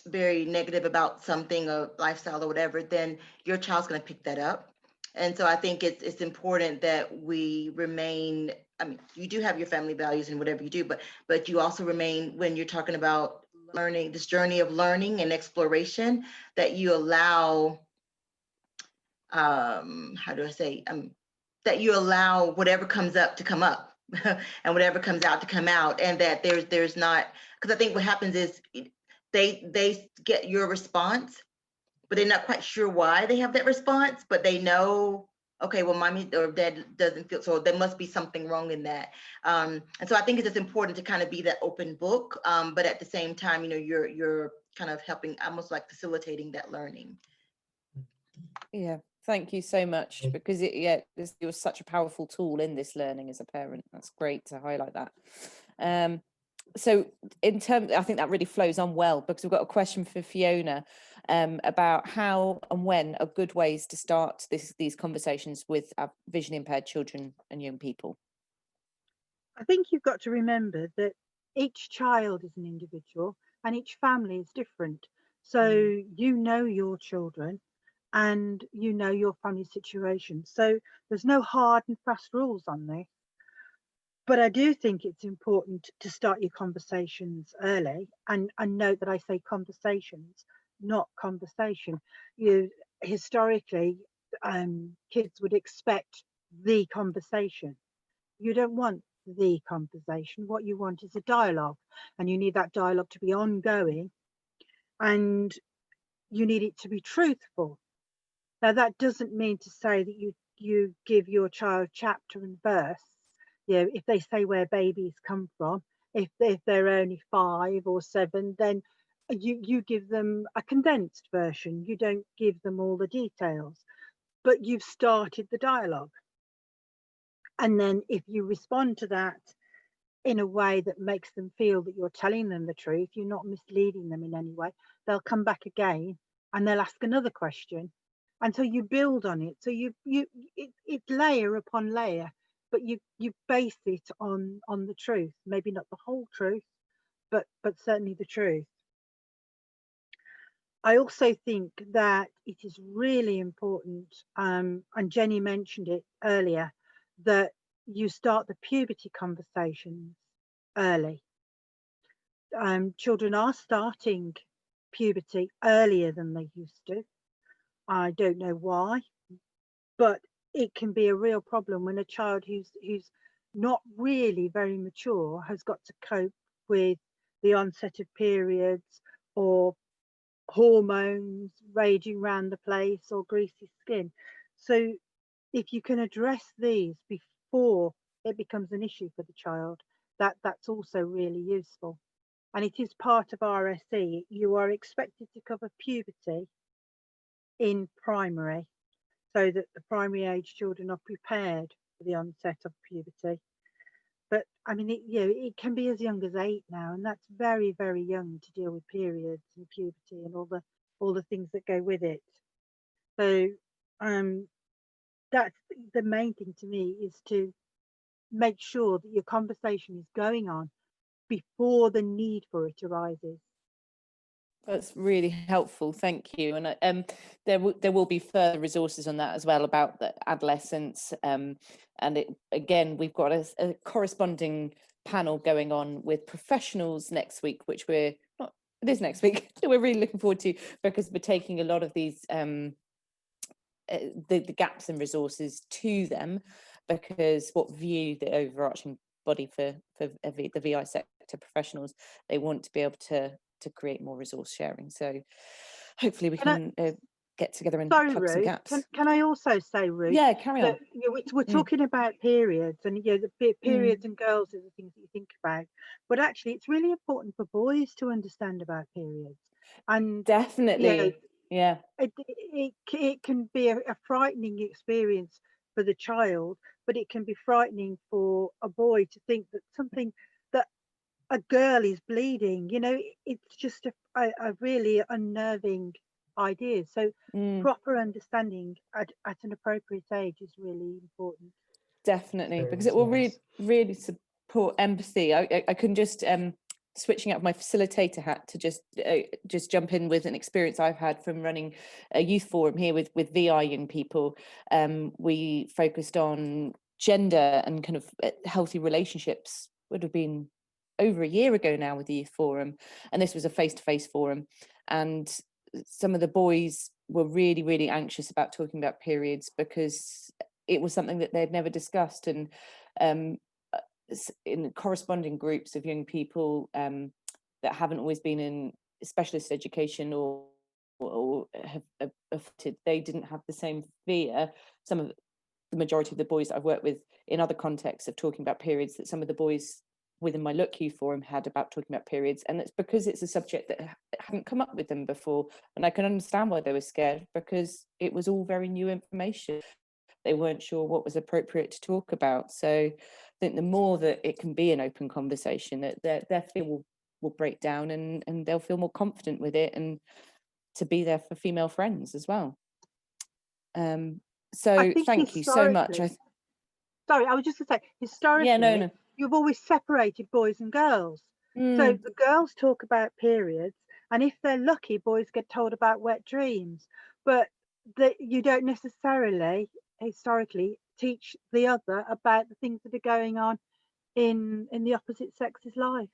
very negative about something, a lifestyle or whatever, then your child's going to pick that up. And so I think it's important that we remain, I mean, you do have your family values and whatever you do, but you also remain, when you're talking about learning, this journey of learning and exploration, that you allow, how do I say, that you allow whatever comes up to come up and whatever comes out to come out, and that there's not, because I think what happens is they get your response, but they're not quite sure why they have that response, but they know, okay, well, mommy or dad doesn't feel, so there must be something wrong in that. And so I think it's just important to kind of be that open book, but at the same time, you know, you're kind of helping, almost like facilitating that learning. Yeah, thank you so much, because it was such a powerful tool in this learning as a parent. That's great to highlight that. So in terms, I think that really flows on well, because we've got a question for Fiona about how and when are good ways to start these conversations with our vision impaired children and young people. I think you've got to remember that each child is an individual and each family is different. So you know your children and you know your family situation. So there's no hard and fast rules on this. But I do think it's important to start your conversations early, and note that I say conversations, not conversation. Historically, kids would expect the conversation. You don't want the conversation. What you want is a dialogue, and you need that dialogue to be ongoing, and you need it to be truthful. Now, that doesn't mean to say that you give your child chapter and verse. You know, if they say where babies come from, if they're only 5 or 7, then you give them a condensed version. You don't give them all the details, but you've started the dialogue. And then if you respond to that in a way that makes them feel that you're telling them the truth, you're not misleading them in any way, they'll come back again and they'll ask another question. And so you build on it. So it's layer upon layer, but you base it on the truth. Maybe not the whole truth, but certainly the truth. I also think that it is really important, and Jenny mentioned it earlier, that you start the puberty conversations early. Children are starting puberty earlier than they used to. I don't know why, but it can be a real problem when a child who's not really very mature has got to cope with the onset of periods, or hormones raging around the place, or greasy skin. So if you can address these before it becomes an issue for the child, that's also really useful. And it is part of RSE. You are expected to cover puberty in primary, so that the primary age children are prepared for the onset of puberty. But I mean, it can be as young as 8 now, and that's very, very young to deal with periods and puberty and all the things that go with it. So that's the main thing to me, is to make sure that your conversation is going on before the need for it arises. That's really helpful, thank you. And there will be further resources on that as well, about the adolescence. And again, we've got a corresponding panel going on with professionals next week, which it is next week, that we're really looking forward to, because we're taking a lot of these the gaps in resources to them, because what view the overarching body for the VI sector professionals, they want to be able to create more resource sharing. So hopefully we can get together and plug Ruth, some gaps. Can I also say, Ruth? Yeah, carry on. We're talking about periods, and the periods and girls are the things that you think about, but actually it's really important for boys to understand about periods. And definitely, yeah, it can be a frightening experience for the child, but it can be frightening for a boy to think that something, that a girl is bleeding, you know. It's just a really unnerving idea. So proper understanding at an appropriate age is really important. Definitely, because it will really support empathy. I can just switching up my facilitator hat to just jump in with an experience I've had from running a youth forum here with VI young people. We focused on gender and kind of healthy relationships. Would have been over a year ago now with the youth forum, and this was a face-to-face forum, and some of the boys were really anxious about talking about periods because it was something that they'd never discussed. And in corresponding groups of young people that haven't always been in specialist education or have they didn't have the same fear. Some of the majority of the boys that I've worked with in other contexts of talking about periods, that some of the boys within my Look Youth Forum had about talking about periods, and it's because it's a subject that hadn't come up with them before. And I can understand why they were scared, because it was all very new information. They weren't sure what was appropriate to talk about. So I think the more that it can be an open conversation, that their fear will break down, and they'll feel more confident with it, and to be there for female friends as well. So thank you so much. Sorry, I was just going to say, historically, no. You've always separated boys and girls. So the girls talk about periods, and if they're lucky, boys get told about wet dreams. But you don't necessarily, historically, teach the other about the things that are going on in the opposite sex's life.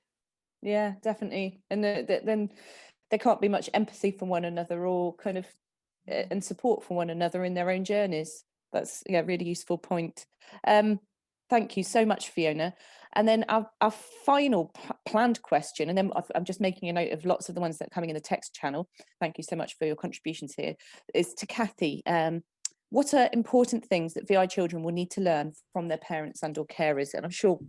Yeah, definitely. And then there can't be much empathy for one another, or kind of and support for one another in their own journeys. That's a really useful point. Thank you so much, Fiona. And then our final planned question, and then I'm just making a note of lots of the ones that are coming in the text channel. Thank you so much for your contributions here. Is to Kathy. What are important things that VI children will need to learn from their parents and or carers? And I'm sure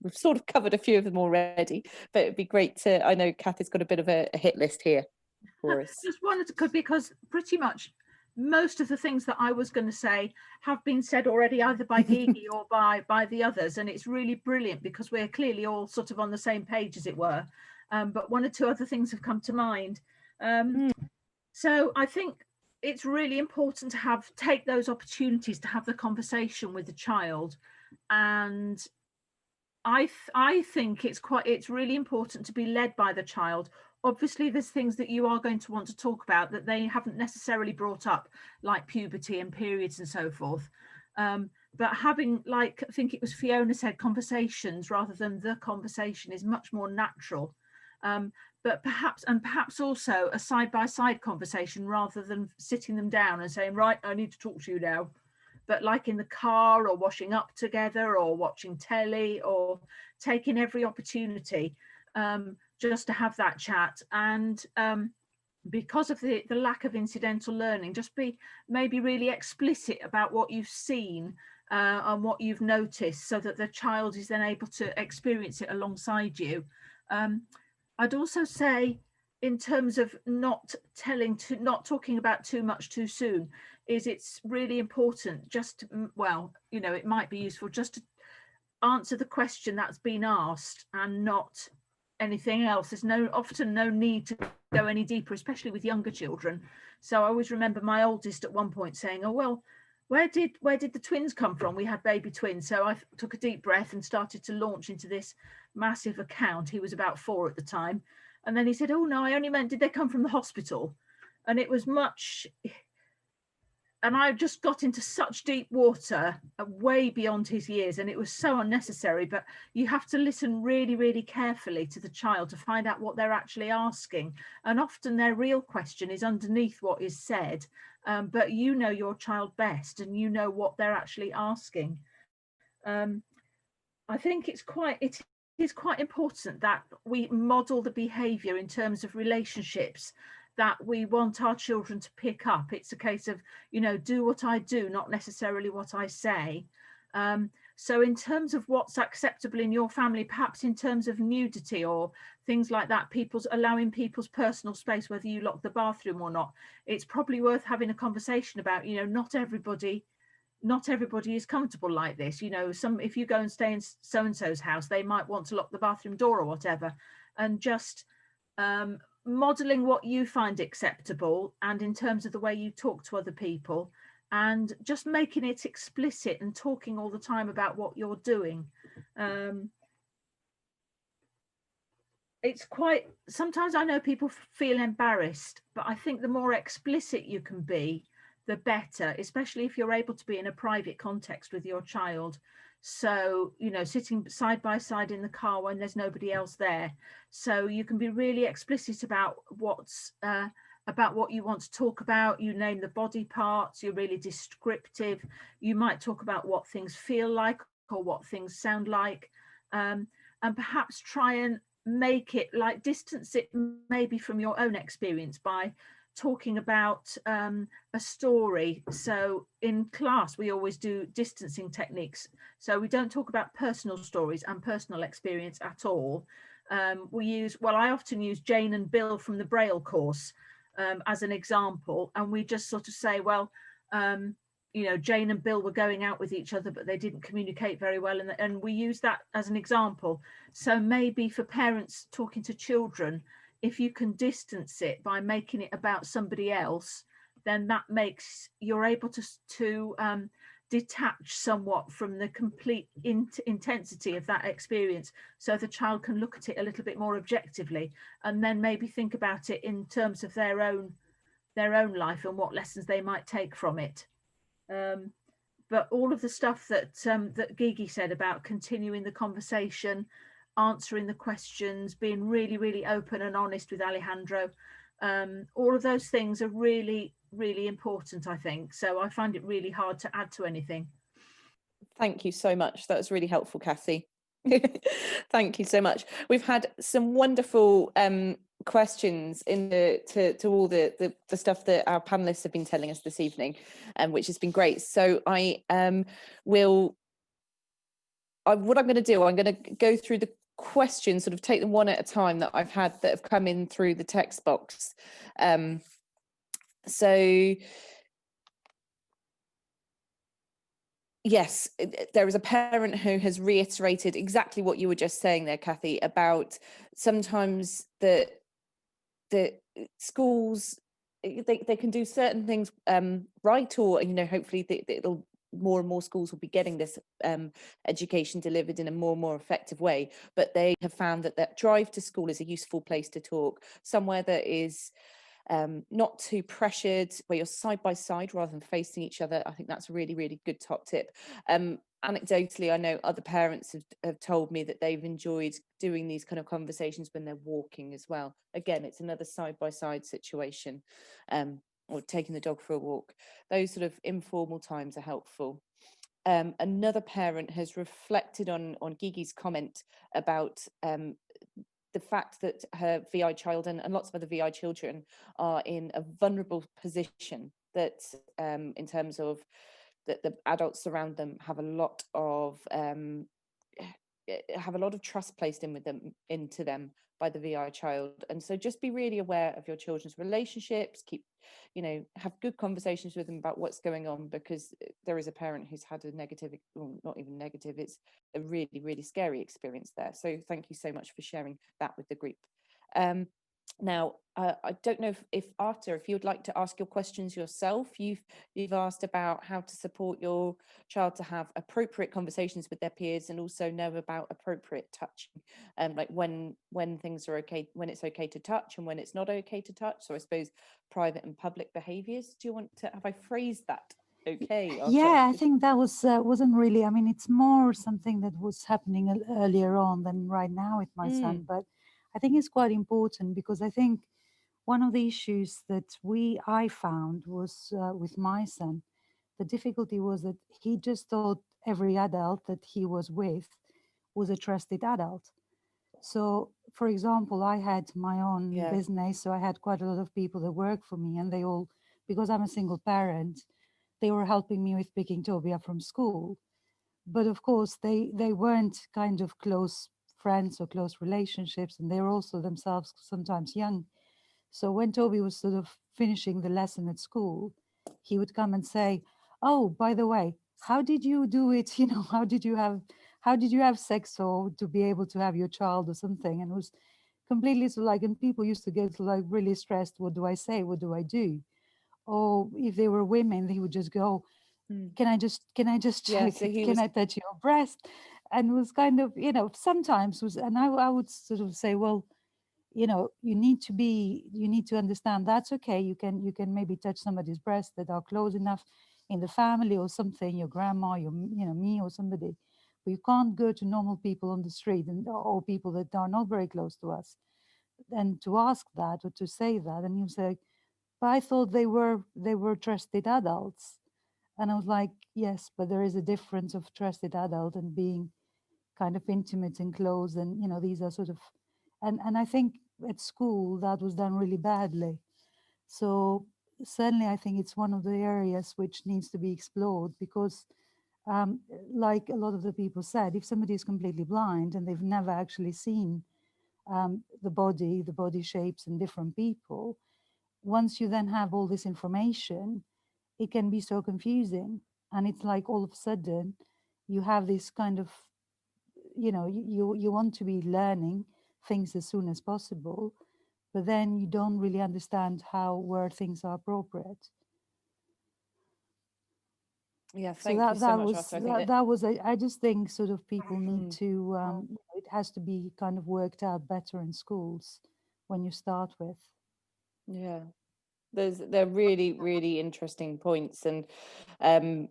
we've sort of covered a few of them already, but it'd be great to, I know Kathy's got a bit of a hit list here for us. Just wanted to, because pretty much most of the things that I was going to say have been said already, either by Gigi or by the others, and it's really brilliant because we're clearly all sort of on the same page, as it were. But one or two other things have come to mind. So I think it's really important to take those opportunities to have the conversation with the child, and I think it's really important to be led by the child. Obviously, there's things that you are going to want to talk about that they haven't necessarily brought up, like puberty and periods and so forth. But having, like, I think it was Fiona said, conversations rather than the conversation is much more natural. But perhaps also a side-by-side conversation rather than sitting them down and saying, right, I need to talk to you now. But like in the car, or washing up together, or watching telly, or taking every opportunity just to have that chat. And because of the lack of incidental learning, just be maybe really explicit about what you've seen and what you've noticed, so that the child is then able to experience it alongside you. I'd also say, in terms of not talking about too much too soon, it's really important just to, well, you know, it might be useful just to answer the question that's been asked and not anything else. There's often no need to go any deeper, especially with younger children. So I always remember my oldest at one point saying, oh, well, where did the twins come from? We had baby twins. So I took a deep breath and started to launch into this massive account. He was about 4 at the time. And then he said, oh, no, I only meant, did they come from the hospital? And it was much, and I just got into such deep water, way beyond his years, and it was so unnecessary. But you have to listen really, really carefully to the child to find out what they're actually asking. And often their real question is underneath what is said, but you know your child best, and you know what they're actually asking. I think it is quite important that we model the behaviour in terms of relationships that we want our children to pick up. It's a case of, you know, do what I do, not necessarily what I say. So in terms of what's acceptable in your family, perhaps in terms of nudity or things like that, allowing people's personal space, whether you lock the bathroom or not, it's probably worth having a conversation about, you know, not everybody not everybody is comfortable like this. You know, if you go and stay in so and so's house, they might want to lock the bathroom door or whatever, and just modeling what you find acceptable, and in terms of the way you talk to other people, and just making it explicit and talking all the time about what you're doing. It's quite, sometimes I know people feel embarrassed, but I think the more explicit you can be, the better, especially if you're able to be in a private context with your child. So, you know, sitting side by side in the car when there's nobody else there. So you can be really explicit about about what you want to talk about. You name the body parts, you're really descriptive. You might talk about what things feel like or what things sound like. And perhaps try and make it, like, distance it maybe from your own experience by talking about a story. So in class we always do distancing techniques, so we don't talk about personal stories and personal experience at all. We use, well, I often use Jane and Bill from the Braille course as an example, and we just sort of say, well, you know, Jane and Bill were going out with each other, but they didn't communicate very well. And we use that as an example. So maybe for parents talking to children, if you can distance it by making it about somebody else, then that makes, you're able to detach somewhat from the complete intensity of that experience. So the child can look at it a little bit more objectively, and then maybe think about it in terms of their own life and what lessons they might take from it. But all of the stuff that that Gigi said about continuing the conversation, answering the questions, being really, really open and honest with Alejandro, all of those things are really, really important, I think. So I find it really hard to add to anything. Thank you so much. That was really helpful, Cassie. Thank you so much. We've had some wonderful questions in to all the stuff that our panelists have been telling us this evening, which has been great. So I what I'm going to do, I'm going to go through the questions, sort of take them one at a time that I've had that have come in through the text box. So yes, there is a parent who has reiterated exactly what you were just saying there, Kathy, about sometimes the schools, they can do certain things right, or, you know, hopefully it'll more and more schools will be getting this education delivered in a more and more effective way, but they have found that drive to school is a useful place to talk, somewhere that is not too pressured, where you're side by side rather than facing each other. I think that's a really, really good top tip. Anecdotally, I know other parents have told me that they've enjoyed doing these kind of conversations when they're walking as well. Again, it's another side by side situation, or taking the dog for a walk. Those sort of informal times are helpful. Another parent has reflected on Gigi's comment about the fact that her VI child and lots of other VI children are in a vulnerable position, that in terms of that the adults around them have a lot of trust placed into them by the VI child. And so just be really aware of your children's relationships, keep, you know, have good conversations with them about what's going on, because there is a parent who's had a negative, well, not even negative, it's a really, really scary experience there. So thank you so much for sharing that with the group. Now, I don't know if Arta, if you would like to ask your questions yourself. You've asked about how to support your child to have appropriate conversations with their peers, and also know about appropriate touching, like when things are okay, when it's okay to touch and when it's not okay to touch. So I suppose private and public behaviours. Do you want to, have I phrased that okay, Arta? Yeah, I think that wasn't really, I mean, it's more something that was happening earlier on than right now with my son, but I think it's quite important, because I think one of the issues that I found was with my son, the difficulty was that he just thought every adult that he was with was a trusted adult. So, for example, I had my own business, so I had quite a lot of people that work for me, and they all, because I'm a single parent, they were helping me with picking Toby up from school. But of course, they weren't kind of close friends or close relationships, and they were also themselves sometimes young. So when Toby was sort of finishing the lesson at school, he would come and say, "Oh, by the way, how did you do it? You know, how did you have sex, or to be able to have your child or something? And it was completely so like, and people used to get like really stressed. What do I say? What do I do? Or if they were women, they would just go, Mm. can I just Yeah, check so it? he Can was I touch your breast? And it was kind of, you know, sometimes was, and I would sort of say, well, you know, you need to understand that's okay. You can maybe touch somebody's breast that are close enough in the family or something, your grandma, me or somebody. But you can't go to normal people on the street and or people that are not very close to us, and to ask that or to say that. And you say, but I thought they were trusted adults. And I was like, yes, but there is a difference of trusted adult and being kind of intimate and close. And, you know, these are sort of, and I think at school that was done really badly. So certainly I think it's one of the areas which needs to be explored, because like a lot of the people said, if somebody is completely blind and they've never actually seen the body shapes in different people, once you then have all this information, it can be so confusing. And it's like all of a sudden you have this kind of, you know, you want to be learning things as soon as possible, but then you don't really understand where things are appropriate. Yeah, So thank you so that much, was Arthur. I think that was I just think sort of people need Mm. to you know, it has to be kind of worked out better in schools when you start with. Yeah, they're really, really interesting points. And do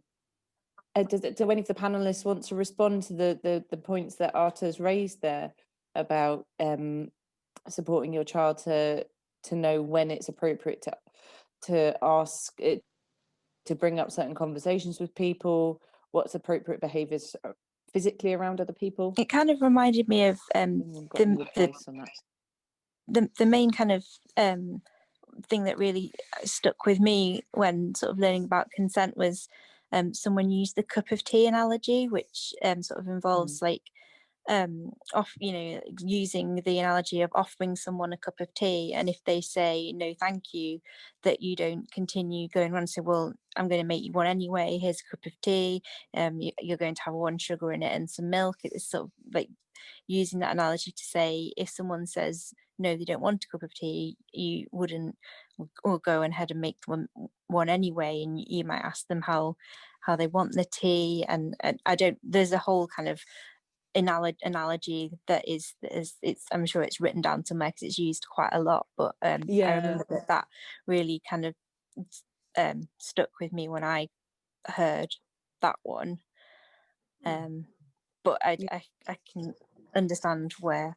any of the panelists want to respond to the points that Arthur's raised there about supporting your child to know when it's appropriate to ask it, to bring up certain conversations with people, what's appropriate behaviours physically around other people? It kind of reminded me of Anyone got any advice on that? the main kind of thing that really stuck with me when sort of learning about consent was someone used the cup of tea analogy, which sort of involves like using the analogy of offering someone a cup of tea, and if they say no thank you, that you don't continue going on and say, well, I'm going to make you one anyway, here's a cup of tea, you're going to have one sugar in it and some milk. It's sort of like using that analogy to say, if someone says no, they don't want a cup of tea, you wouldn't or go ahead and make them one anyway, and you might ask them how they want the tea. And I don't, there's a whole kind of analogy that is it's, I'm sure it's written down somewhere because it's used quite a lot, but I remember that really kind of stuck with me when I heard that one. But I can understand where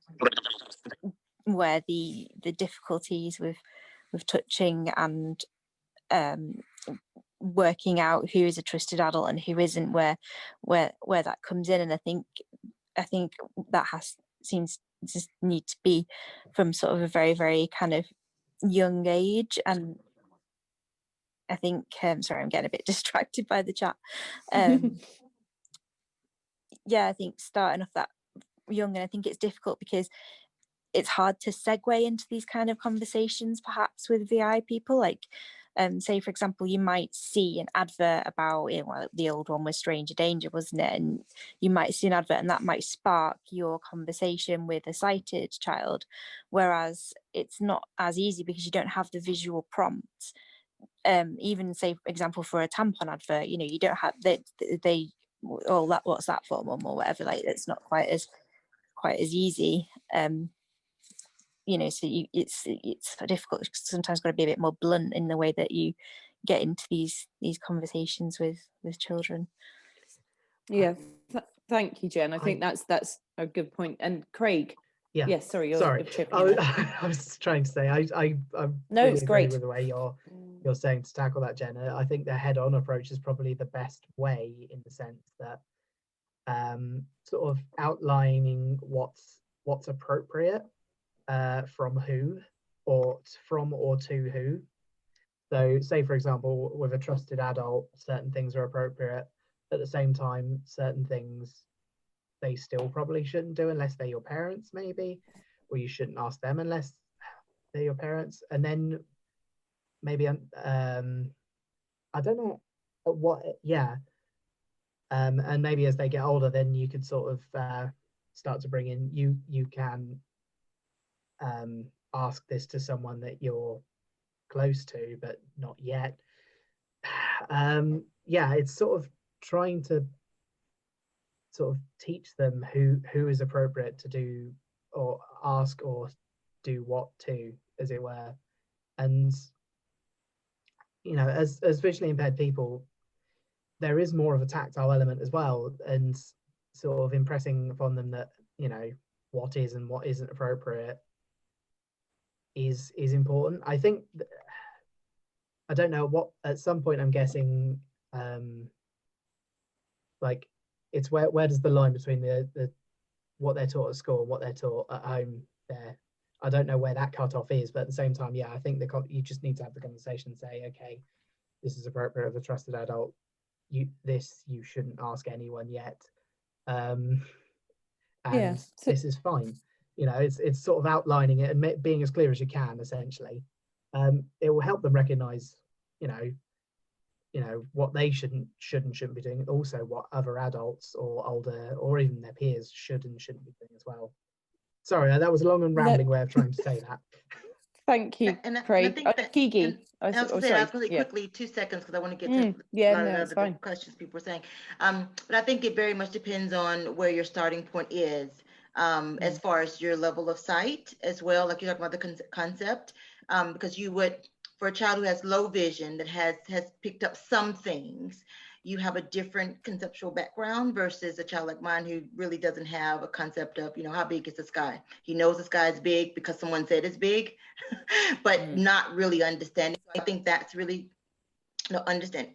the difficulties with touching and working out who is a trusted adult and who isn't, where that comes in. And I think that seems to need to be from sort of a very, very kind of young age. And I think sorry, I'm getting a bit distracted by the chat. Yeah, I think starting off that young, and I think it's difficult because it's hard to segue into these kind of conversations perhaps with VI people. Like say for example, you might see an advert about, you know, well, the old one was Stranger Danger, wasn't it? And you might see an advert and that might spark your conversation with a sighted child, whereas it's not as easy because you don't have the visual prompt. Even say for example for a tampon advert, you know, you don't have they oh, that, what's that for, mum, or whatever. Like it's not quite as easy. You know, so it's difficult. Sometimes got to be a bit more blunt in the way that you get into these conversations with children. Yeah, thank you, Jen. I think that's a good point. And Craig, yeah, yes, sorry, sorry. I was trying to say I no, really it's agree great with the way you're saying to tackle that, Jen. I think the head-on approach is probably the best way, in the sense that sort of outlining what's appropriate from who, or from or to who. So say for example, with a trusted adult, certain things are appropriate. At the same time, certain things they still probably shouldn't do unless they're your parents, maybe, or you shouldn't ask them unless they're your parents. And then maybe I don't know what, yeah, And maybe as they get older, then you could sort of start to bring in, you can ask this to someone that you're close to but not yet. Yeah, it's sort of trying to sort of teach them who is appropriate to do or ask or do what to, as it were. And you know, as visually impaired people, there is more of a tactile element as well, and sort of impressing upon them that, you know, what is and what isn't appropriate is important. I think I don't know what, at some point I'm guessing like it's where does the line between the what they're taught at school and what they're taught at home there. I don't know where that cutoff is, but at the same time, yeah, I think you just need to have the conversation and say, okay, this is appropriate of a trusted adult. You shouldn't ask anyone yet, and So this is fine. You know, it's sort of outlining it and being as clear as you can. Essentially, it will help them recognise, you know what they shouldn't be doing. Also, what other adults or older or even their peers should and shouldn't be doing as well. Sorry, that was a long and rambling way of trying to say that. Thank you, And I Craig. think that, Gigi. and I was going to say, I was going to say quickly, 2 seconds, because I want to get to a lot of the questions people were saying. But I think it very much depends on where your starting point is, as far as your level of sight as well, like you're talking about the concept, because you would, for a child who has low vision that has picked up some things, you have a different conceptual background versus a child like mine who really doesn't have a concept of, you know, how big is the sky. He knows the sky is big because someone said it's big, but not really understanding. So I think that's really, you know, understand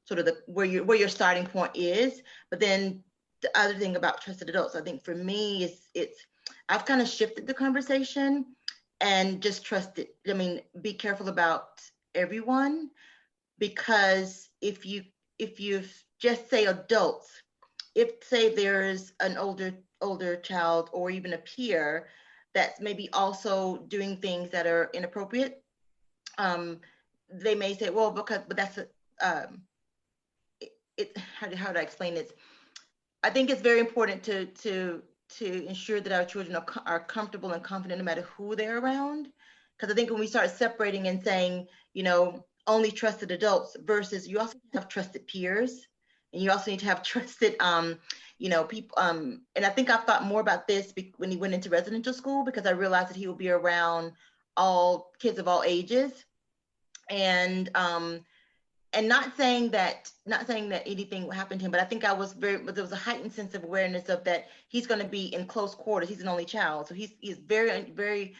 sort of where your starting point is. But then the other thing about trusted adults, I think for me, I've kind of shifted the conversation and just trust it. I mean, be careful about everyone, because if you just say adults, if say there's an older child or even a peer that's maybe also doing things that are inappropriate, they may say, well, but that's how do I explain this? I think it's very important to ensure that our children are comfortable and confident no matter who they're around. Because I think when we start separating and saying, you know, only trusted adults versus you also have trusted peers, and you also need to have trusted, you know, people. And I think I thought more about this when he went into residential school, because I realized that he will be around all kids of all ages, and not saying that anything will happen to him, but I think there was a heightened sense of awareness of that he's going to be in close quarters. He's an only child, so he's very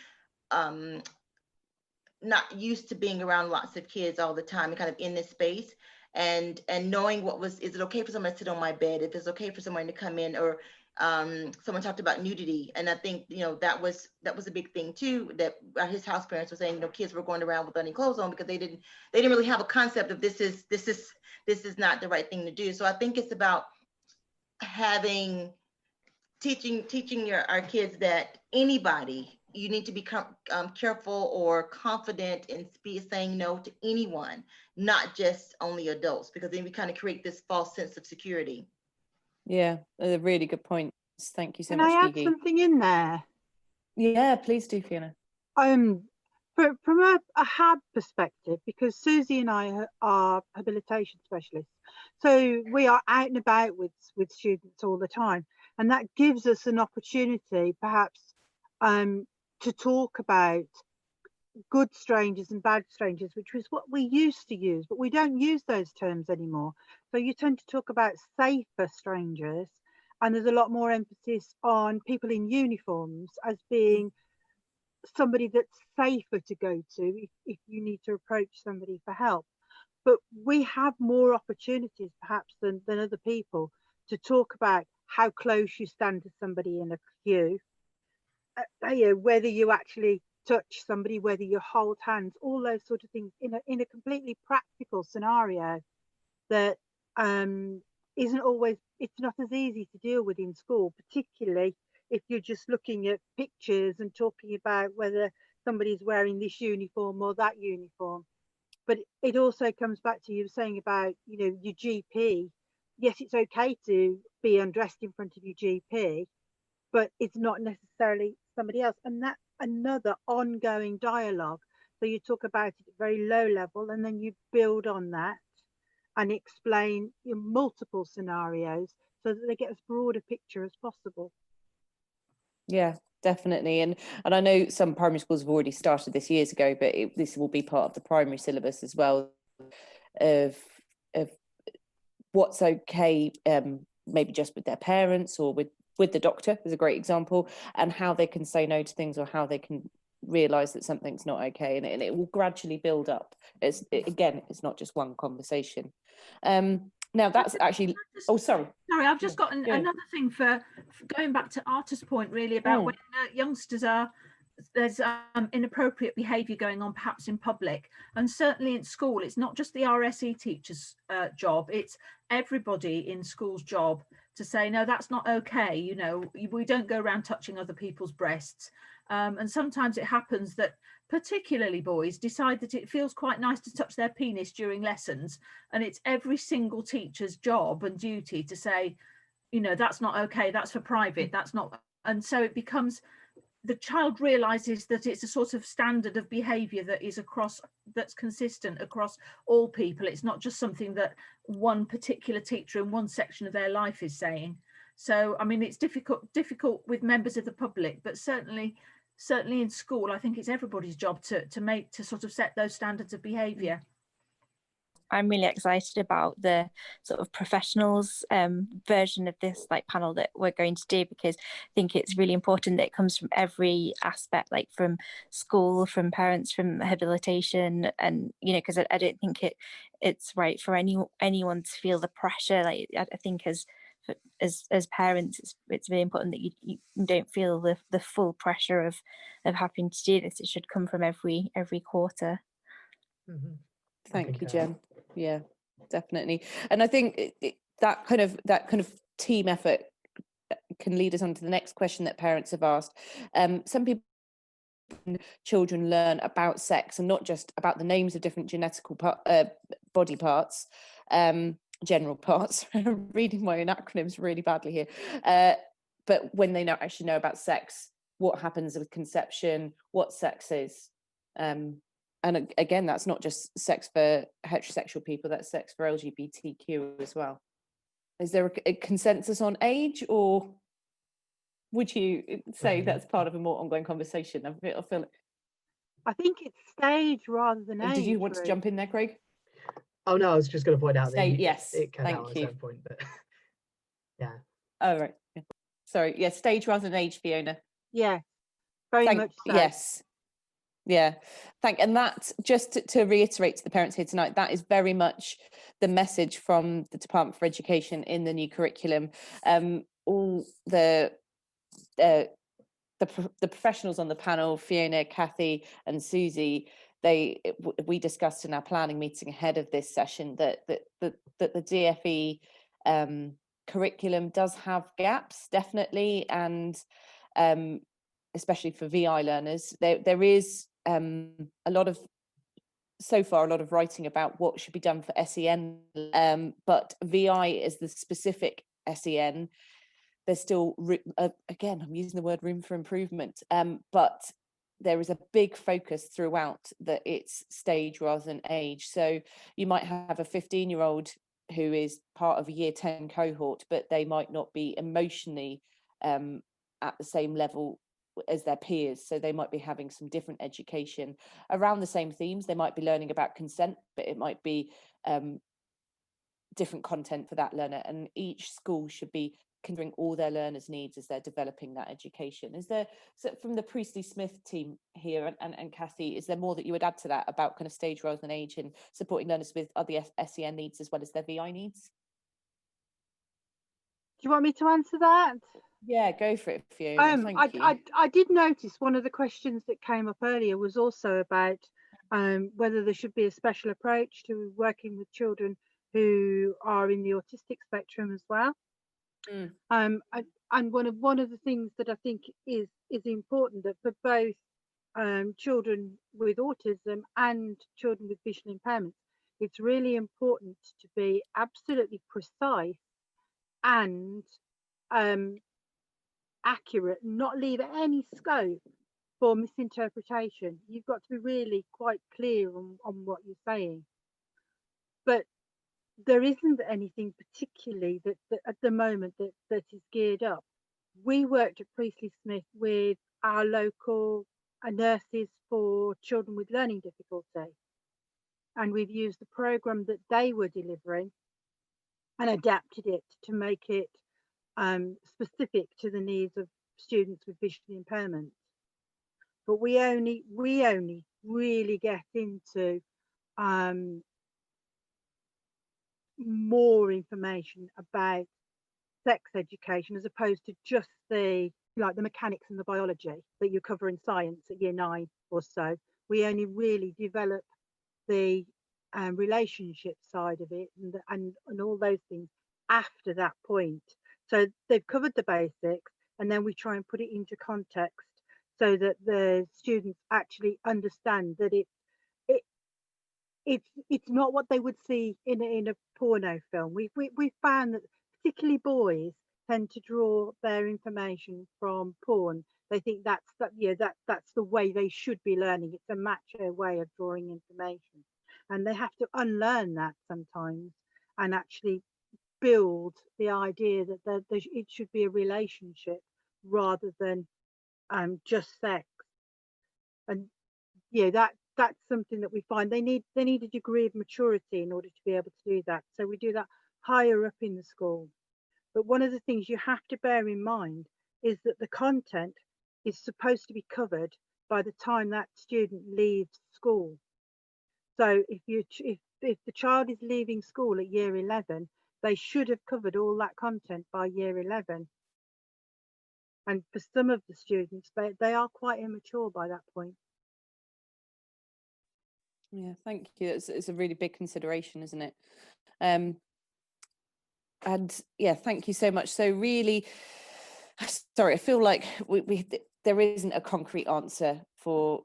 not used to being around lots of kids all the time and kind of in this space, and knowing is it okay for someone to sit on my bed, if it's okay for someone to come in, or someone talked about nudity, and I think, you know, that was a big thing too, that his house parents were saying, you know, kids were going around without any clothes on because they didn't really have a concept of this is not the right thing to do. So I think it's about teaching our kids that anybody, you need to be careful or confident in saying no to anyone, not just only adults, because then we kind of create this false sense of security. Yeah, a really good point. Thank you so much, Can I add Gigi. something in there? Yeah, please do, Fiona. From a HAB perspective, because Susie and I are habilitation specialists, so we are out and about with students all the time, and that gives us an opportunity perhaps to talk about good strangers and bad strangers, which was what we used to use, but we don't use those terms anymore. So you tend to talk about safer strangers, and there's a lot more emphasis on people in uniforms as being somebody that's safer to go to if you need to approach somebody for help. But we have more opportunities perhaps than other people to talk about how close you stand to somebody in a queue, you know, whether you actually touch somebody, whether you hold hands, all those sort of things in a completely practical scenario that isn't always, it's not as easy to deal with in school, particularly if you're just looking at pictures and talking about whether somebody's wearing this uniform or that uniform. But it also comes back to you saying about, you know, your GP yes, it's okay to be undressed in front of your GP, but it's not necessarily somebody else. And that's another ongoing dialogue. So you talk about it at very low level, and then you build on that and explain in multiple scenarios so that they get as broad a picture as possible. Yeah, definitely. And I know some primary schools have already started this years ago, but this will be part of the primary syllabus as well, of what's okay, maybe just with their parents or with the doctor is a great example, and how they can say no to things, or how they can realize that something's not okay, and it will gradually build up. Again, it's not just one conversation. Now that's actually, oh, sorry, I've just got another thing for going back to Arta's point, really, about when youngsters there's inappropriate behaviour going on, perhaps in public, and certainly in school. It's not just the RSE teacher's job, it's everybody in school's job to say, no, that's not okay. You know, we don't go around touching other people's breasts. And sometimes it happens that particularly boys decide that it feels quite nice to touch their penis during lessons, and it's every single teacher's job and duty to say, you know, that's not okay, that's for private, that's not. And so it becomes, the child realizes that it's a sort of standard of behavior that is that's consistent across all people. It's not just something that one particular teacher in one section of their life is saying. So I mean, it's difficult with members of the public, but certainly in school, I think it's everybody's job to sort of set those standards of behavior. I'm really excited about the sort of professionals version of this panel that we're going to do, because I think it's really important that it comes from every aspect, like from school, from parents, from rehabilitation, and because I don't think it's right for anyone to feel the pressure. Like I think as parents, it's really important that you don't feel the full pressure of having to do this. It should come from every quarter. Mm-hmm. Thank you, Jen. Yeah, definitely. And I think that kind of team effort can lead us on to the next question that parents have asked. Some people, children learn about sex, and not just about the names of different genetical body parts, general parts. Reading my own acronyms really badly here. But when they actually know about sex, what happens with conception, what sex is. And again, that's not just sex for heterosexual people, that's sex for LGBTQ as well. Is there a consensus on age, or would you say that's part of a more ongoing conversation? I think it's stage rather than age. Did you want to jump in there, Craig? Oh no, I was just going to point out that yes, it cut thank out at you. a certain point, but yeah. Oh right. Yeah. Sorry. Yeah, stage rather than age, Fiona. Yeah, very much so. Yes. Yeah, and that, just to reiterate to the parents here tonight, that is very much the message from the Department for Education in the new curriculum. All the professionals on the panel, Fiona, Kathy and Susie, we discussed in our planning meeting ahead of this session that the DFE curriculum does have gaps, definitely, and especially for VI learners. There is a lot of writing about what should be done for SEN, but VI is the specific SEN. There's still, again, I'm using the word room for improvement, but there is a big focus throughout that it's stage rather than age. So you might have a 15-year-old who is part of a year 10 cohort, but they might not be emotionally at the same level as their peers, so they might be having some different education around the same themes. They might be learning about consent, but it might be different content for that learner, and each school should be considering all their learners' needs as they're developing that education. Is there, so from the Priestley Smith team here, and Kathy, is there more that you would add to that about kind of stage rather than age and supporting learners with other SEN needs as well as their VI needs? Do you want me to answer that? Yeah, go for it, Fiona. Thank you. I did notice one of the questions that came up earlier was also about whether there should be a special approach to working with children who are in the autistic spectrum as well. And one of the things that I think is important, that for both children with autism and children with visual impairments, it's really important to be absolutely precise and accurate, not leave any scope for misinterpretation. You've got to be really quite clear on what you're saying. But there isn't anything particularly that at the moment that is geared up. We worked at Priestley Smith with our local nurses for children with learning difficulty, and we've used the program that they were delivering and adapted it to make it specific to the needs of students with visual impairment. But we only really get into more information about sex education as opposed to just the mechanics and the biology that you cover in science at year 9 or so. We only really develop the relationship side of it and all those things after that point. So they've covered the basics, and then we try and put it into context so that the students actually understand that it's not what they would see in a porno film. We found that particularly boys tend to draw their information from porn. They think that's the way they should be learning. It's a macho way of drawing information, and they have to unlearn that sometimes and actually build the idea that it should be a relationship rather than just sex. And that's something that we find they need a degree of maturity in order to be able to do that. So we do that higher up in the school. But one of the things you have to bear in mind is that the content is supposed to be covered by the time that student leaves school. So if the child is leaving school at year 11, they should have covered all that content by year 11. And for some of the students, they are quite immature by that point. Yeah, thank you. It's a really big consideration, isn't it? And yeah, thank you so much. So really, sorry, I feel like there isn't a concrete answer for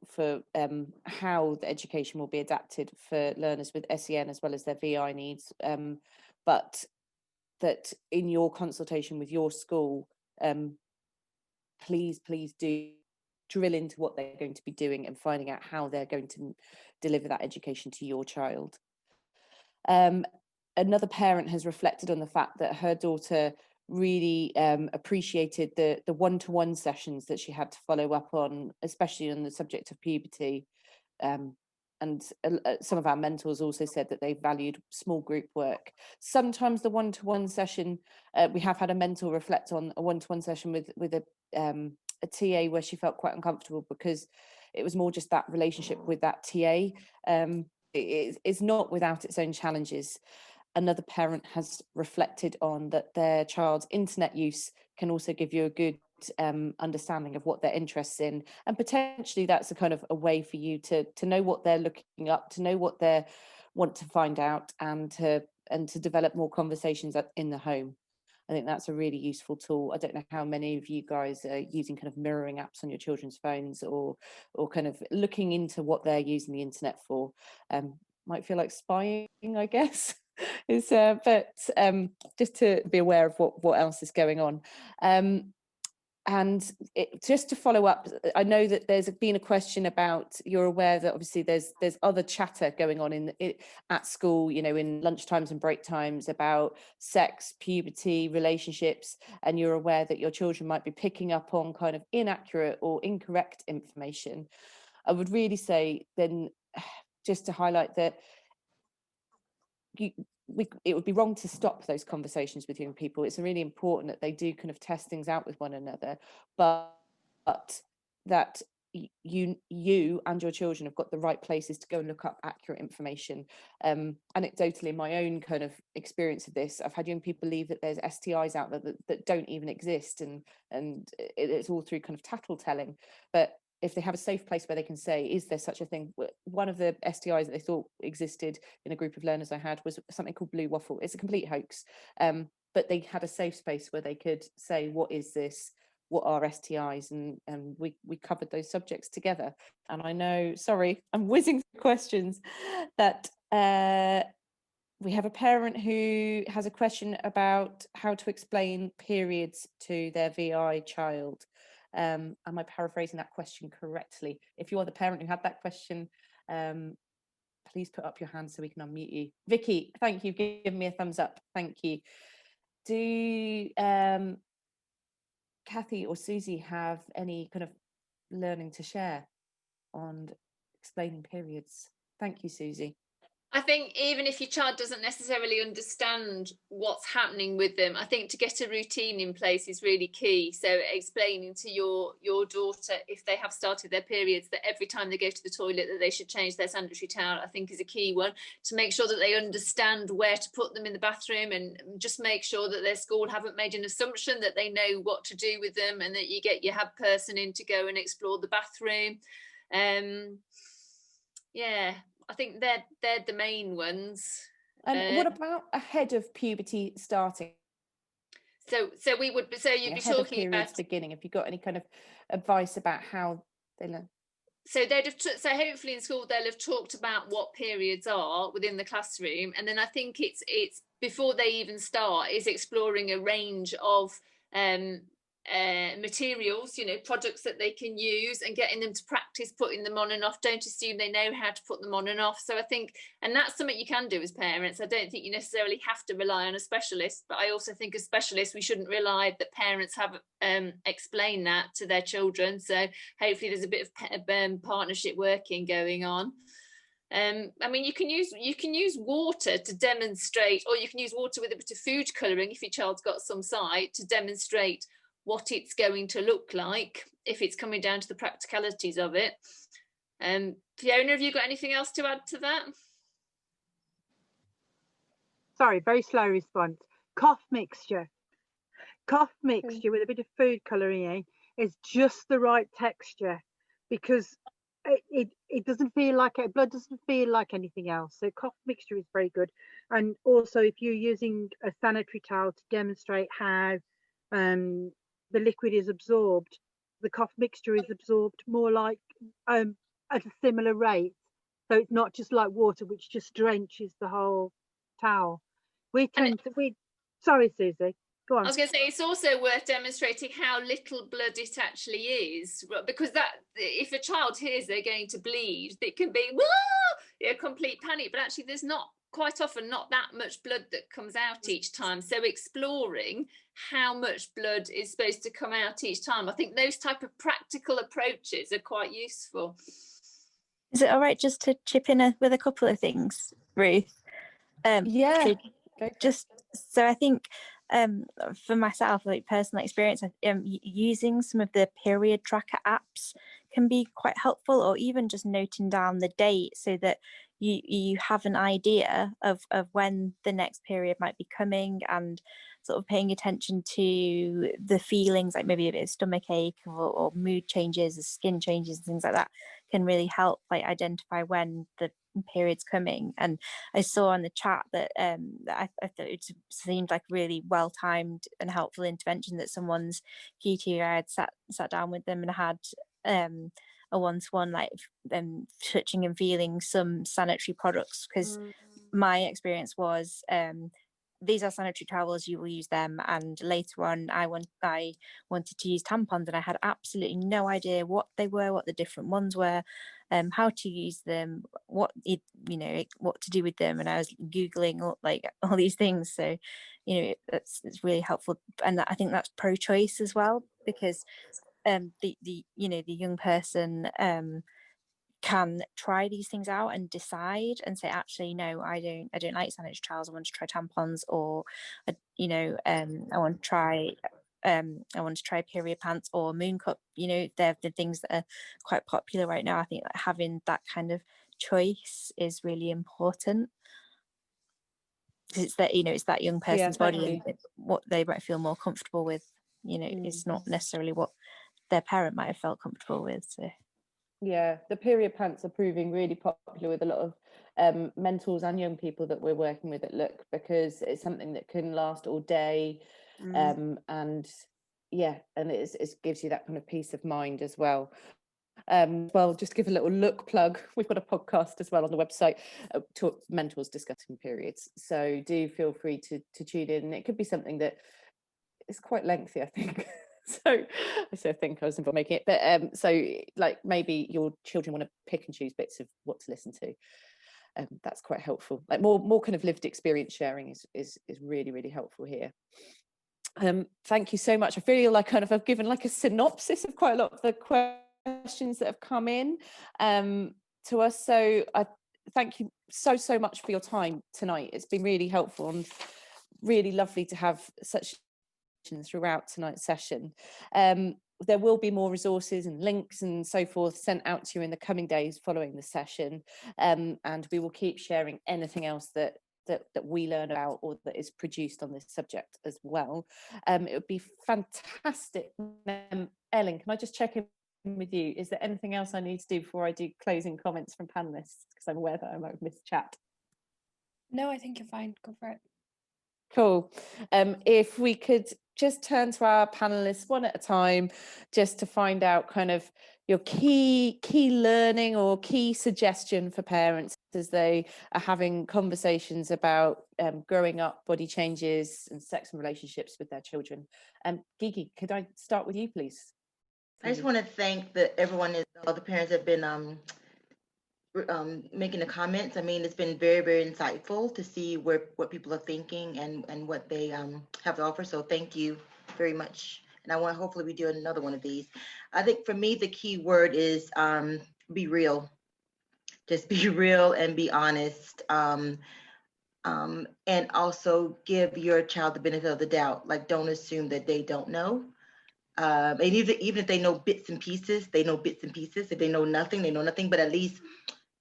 how the education will be adapted for learners with SEN as well as their VI needs, but that in your consultation with your school, please do drill into what they're going to be doing and finding out how they're going to deliver that education to your child. Another parent has reflected on the fact that her daughter really appreciated the one-to-one sessions that she had to follow up on, especially on the subject of puberty. And some of our mentors also said that they valued small group work. Sometimes the one-to-one session, we have had a mentor reflect on a one-to-one session with a TA where she felt quite uncomfortable because it was more just that relationship with that TA. It's not without its own challenges. Another parent has reflected on that their child's internet use can also give you a good understanding of what they're interested in, and potentially that's a kind of a way for you to know what they're looking up, to know what they want to find out, and to develop more conversations in the home. I think that's a really useful tool. I don't know how many of you guys are using kind of mirroring apps on your children's phones, or kind of looking into what they're using the internet for. Might feel like spying, I guess. But just to be aware of what else is going on. And just to follow up, I know that there's been a question about, you're aware that obviously there's other chatter going on at school, you know, in lunch times and break times about sex, puberty, relationships, and you're aware that your children might be picking up on kind of inaccurate or incorrect information. I would really say then, just to highlight that it would be wrong to stop those conversations with young people. It's really important that they do kind of test things out with one another, but that you and your children have got the right places to go and look up accurate information. Anecdotally, in my own kind of experience of this, I've had young people believe that there's STIs out there that don't even exist, and it's all through kind of tattletelling. But if they have a safe place where they can say, is there such a thing? One of the STIs that they thought existed in a group of learners I had was something called blue waffle. It's a complete hoax. But they had a safe space where they could say, what is this? What are STIs? And we covered those subjects together. And I know, sorry, I'm whizzing through questions, that We have a parent who has a question about how to explain periods to their VI child. Am I paraphrasing that question correctly? If you are the parent who had that question, please put up your hand so we can unmute you. Vicky, thank you. Give me a thumbs up. Thank you. Do Kathy or Susie have any kind of learning to share on explaining periods? Thank you, Susie. I think even if your child doesn't necessarily understand what's happening with them, I think to get a routine in place is really key. So explaining to your daughter, if they have started their periods, that every time they go to the toilet that they should change their sanitary towel, I think is a key one, to make sure that they understand where to put them in the bathroom, and just make sure that their school haven't made an assumption that they know what to do with them, and that you get your hab person in to go and explore the bathroom. Yeah, I think they're the main ones. And what about ahead of puberty starting? So you'd be ahead talking of periods about beginning. Have you got any kind of advice about how they learn? So so hopefully in school they'll have talked about what periods are within the classroom, and then I think it's before they even start is exploring a range of materials, products that they can use, and getting them to practice putting them on and off. Don't assume they know how to put them on and off. So I think, and that's something you can do as parents. I don't think you necessarily have to rely on a specialist, but I also think as specialists we shouldn't rely that parents have explained that to their children. So hopefully there's a bit of partnership working going on. I mean, you can use water to demonstrate, or you can use water with a bit of food colouring if your child's got some sight, to demonstrate what it's going to look like if it's coming down to the practicalities of it. Fiona, have you got anything else to add to that? Sorry, very slow response. Cough mixture with a bit of food colouring in is just the right texture, because it doesn't feel like blood doesn't feel like anything else. So cough mixture is very good. And also if you're using a sanitary towel to demonstrate how the liquid is absorbed, the cough mixture is absorbed more like at a similar rate. So it's not just like water which just drenches the whole towel. Sorry, Susie, go on. I was going to say, it's also worth demonstrating how little blood it actually is, because that if a child hears they're going to bleed, it can be complete panic, but actually there's not quite often not that much blood that comes out each time. So exploring how much blood is supposed to come out each time, I think those type of practical approaches are quite useful. Is it all right just to chip in with a couple of things, Ruth? Yeah. So I think for myself, like personal experience, using some of the period tracker apps can be quite helpful, or even just noting down the date so that you have an idea of when the next period might be coming, and sort of paying attention to the feelings, like maybe a bit of stomach ache or mood changes, or skin changes, and things like that can really help like identify when the period's coming. And I saw on the chat that I thought it seemed like really well timed and helpful intervention, that someone's QTI had sat down with them and had a one-to-one, like touching and feeling some sanitary products, because my experience was these are sanitary towels, you will use them. And later on I wanted to use tampons, and I had absolutely no idea what they were, what the different ones were, how to use them, what to do with them, and I was googling like all these things. So it's really helpful, and I think that's pro-choice as well, because the young person can try these things out and decide and say, actually no, I don't like sanitary towels, I want to try tampons, or I want to try period pants or moon cup. They're the things that are quite popular right now. I think that having that kind of choice is really important, because it's that young person's body, and what they might feel more comfortable with is not necessarily what their parent might have felt comfortable with. So yeah, the period pants are proving really popular with a lot of mentors and young people that we're working with at Look, because it's something that can last all day, and it gives you that kind of peace of mind as well. Well, just to give a little look plug, we've got a podcast as well on the website, mentors discussing periods. So do feel free to tune in. It could be something that is quite lengthy, I think. So I think I was involved making it, but so like maybe your children want to pick and choose bits of what to listen to. That's quite helpful. Like more kind of lived experience sharing is really, really helpful here. Thank you so much. I feel like kind of I've given like a synopsis of quite a lot of the questions that have come in to us. So I thank you so much for your time tonight. It's been really helpful and really lovely to have such throughout tonight's session. There will be more resources and links and so forth sent out to you in the coming days following the session, and we will keep sharing anything else that we learn about or that is produced on this subject as well. It would be fantastic. Ellen, can I just check in with you? Is there anything else I need to do before I do closing comments from panelists? Because I'm aware that I might have missed chat. No, I think you're fine. Go for it. Cool. If we could just turn to our panelists one at a time, just to find out kind of your key learning or key suggestion for parents as they are having conversations about growing up, body changes and sex and relationships with their children. Gigi, could I start with you, please? I just want to thank all the parents have been making the comments. I mean, it's been very, very insightful to see what people are thinking and what they have to offer. So thank you very much. And hopefully we do another one of these. I think for me, the key word is be real. Just be real and be honest. And also give your child the benefit of the doubt. Like, don't assume that they don't know. And even if they know bits and pieces, they know bits and pieces. If they know nothing, they know nothing. But at least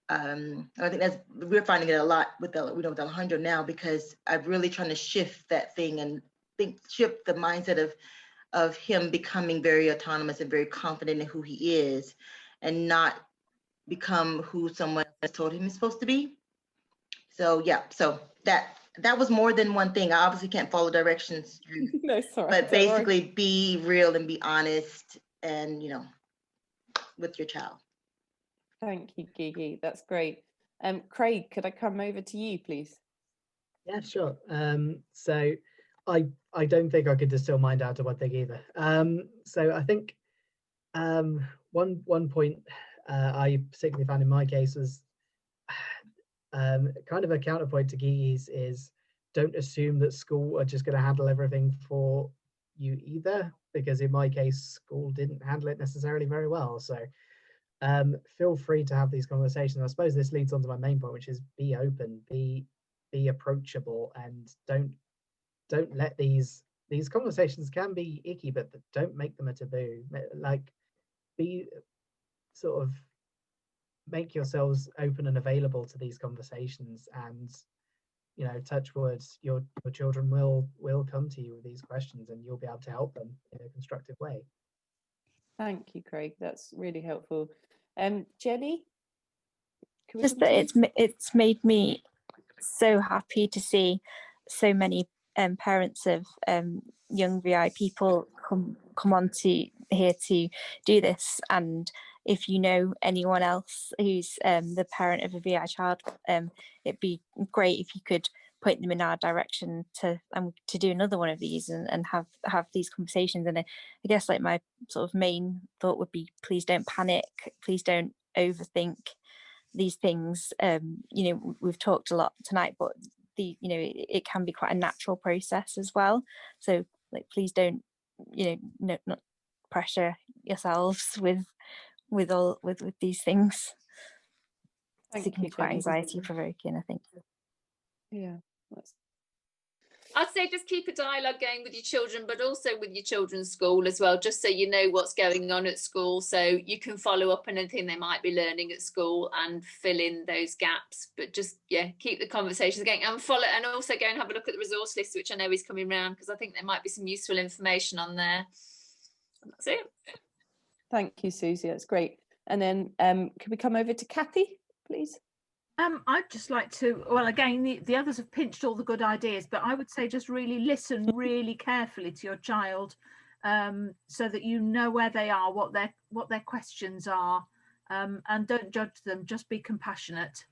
I think we're finding it a lot with the 100 now, because I'm really trying to shift that thing and shift the mindset of him becoming very autonomous and very confident in who he is, and not become who someone has told him he's supposed to be. So yeah, so that was more than one thing. I obviously can't follow directions, No, sorry, but basically be real and be honest, and with your child. Thank you, Gigi. That's great. Craig, could I come over to you, please? Yeah, sure. So I don't think I could distill mine down to one thing either. So I think one point I particularly found in my case was kind of a counterpoint to Gigi's is don't assume that school are just going to handle everything for you either, because in my case, school didn't handle it necessarily very well. So feel free to have these conversations. I suppose this leads on to my main point, which is be open, be approachable, and don't let these conversations can be icky, but don't make them a taboo. Like, be sort of make yourselves open and available to these conversations, and touch words, your children will come to you with these questions, and you'll be able to help them in a constructive way. Thank you, Craig. That's really helpful. Jenny? Just that it's made me so happy to see so many parents of young VI people come on to here to do this. And if you know anyone else who's the parent of a VI child, it'd be great if you could point them in our direction to do another one of these and have these conversations. And I guess like my sort of main thought would be, please don't panic, please don't overthink these things. We've talked a lot tonight, but it can be quite a natural process as well. So like, please don't not pressure yourselves with these things. It can be quite anxiety provoking, I think. Yeah. I'd say just keep a dialogue going with your children, but also with your children's school as well, just so you know what's going on at school, so you can follow up on anything they might be learning at school and fill in those gaps. But just keep the conversations going, and also go and have a look at the resource list, which I know is coming around, because I think there might be some useful information on there. And that's it. Thank you, Susie. That's great. And then can we come over to Kathy, please? I'd just like to, well, again, the others have pinched all the good ideas, but I would say just really listen really carefully to your child so that you know where they are, what their questions are, and don't judge them, just be compassionate.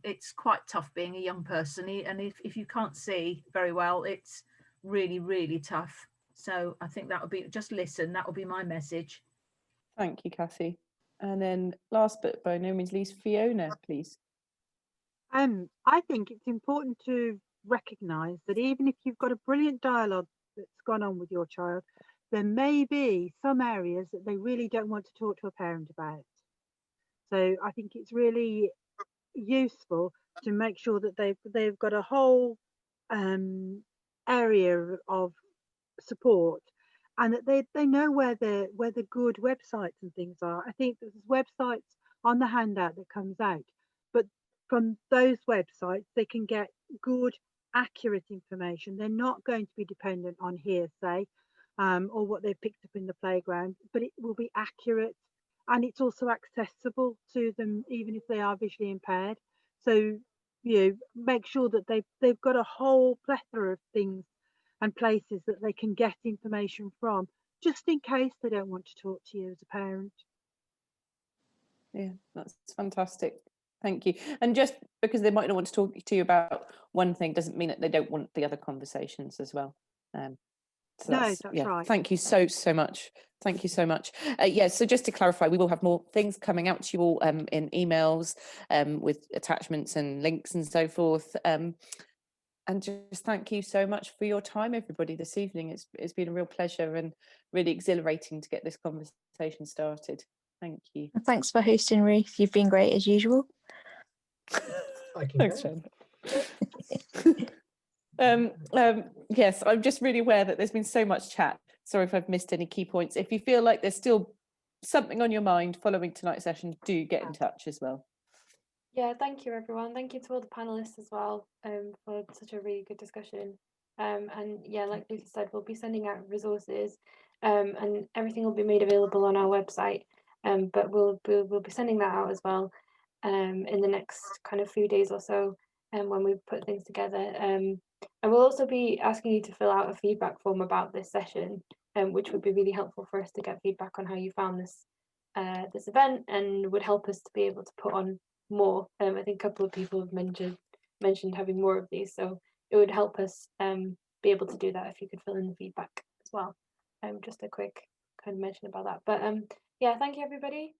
It's quite tough being a young person, and if you can't see very well, it's really, really tough. So I think that would be, just listen, that will be my message. Thank you, Kathy. And then last but by no means least, Fiona, please. I think it's important to recognise that even if you've got a brilliant dialogue that's gone on with your child, there may be some areas that they really don't want to talk to a parent about. So I think it's really useful to make sure that they've got a whole area of support, and that they know where the good websites and things are. I think there's websites on the handout that comes out, but from those websites they can get good, accurate information. They're not going to be dependent on hearsay or what they've picked up in the playground, but it will be accurate, and it's also accessible to them even if they are visually impaired. So make sure that they've got a whole plethora of things and places that they can get information from, just in case they don't want to talk to you as a parent. Yeah, that's fantastic. Thank you. And just because they might not want to talk to you about one thing doesn't mean that they don't want the other conversations as well. So no, that's yeah, right. Thank you so much. Thank you so much. Yeah, so just to clarify, we will have more things coming out to you all in emails with attachments and links and so forth. And just thank you so much for your time, everybody, this evening. It's been a real pleasure and really exhilarating to get this conversation started. Thank you. Thanks for hosting, Ruth. You've been great as usual. Thanks, Jen. Yes, I'm just really aware that there's been so much chat. Sorry if I've missed any key points. If you feel like there's still something on your mind following tonight's session, do get in touch as well. Yeah, thank you everyone. Thank you to all the panelists as well for such a really good discussion. And yeah, like Lucy said, we'll be sending out resources and everything will be made available on our website. But we'll be sending that out as well in the next kind of few days or so when we put things together. And we'll also be asking you to fill out a feedback form about this session, which would be really helpful for us to get feedback on how you found this this event, and would help us to be able to put on more. I think a couple of people have mentioned having more of these, so it would help us be able to do that if you could fill in the feedback as well. Just a quick kind of mention about that. But yeah, thank you everybody.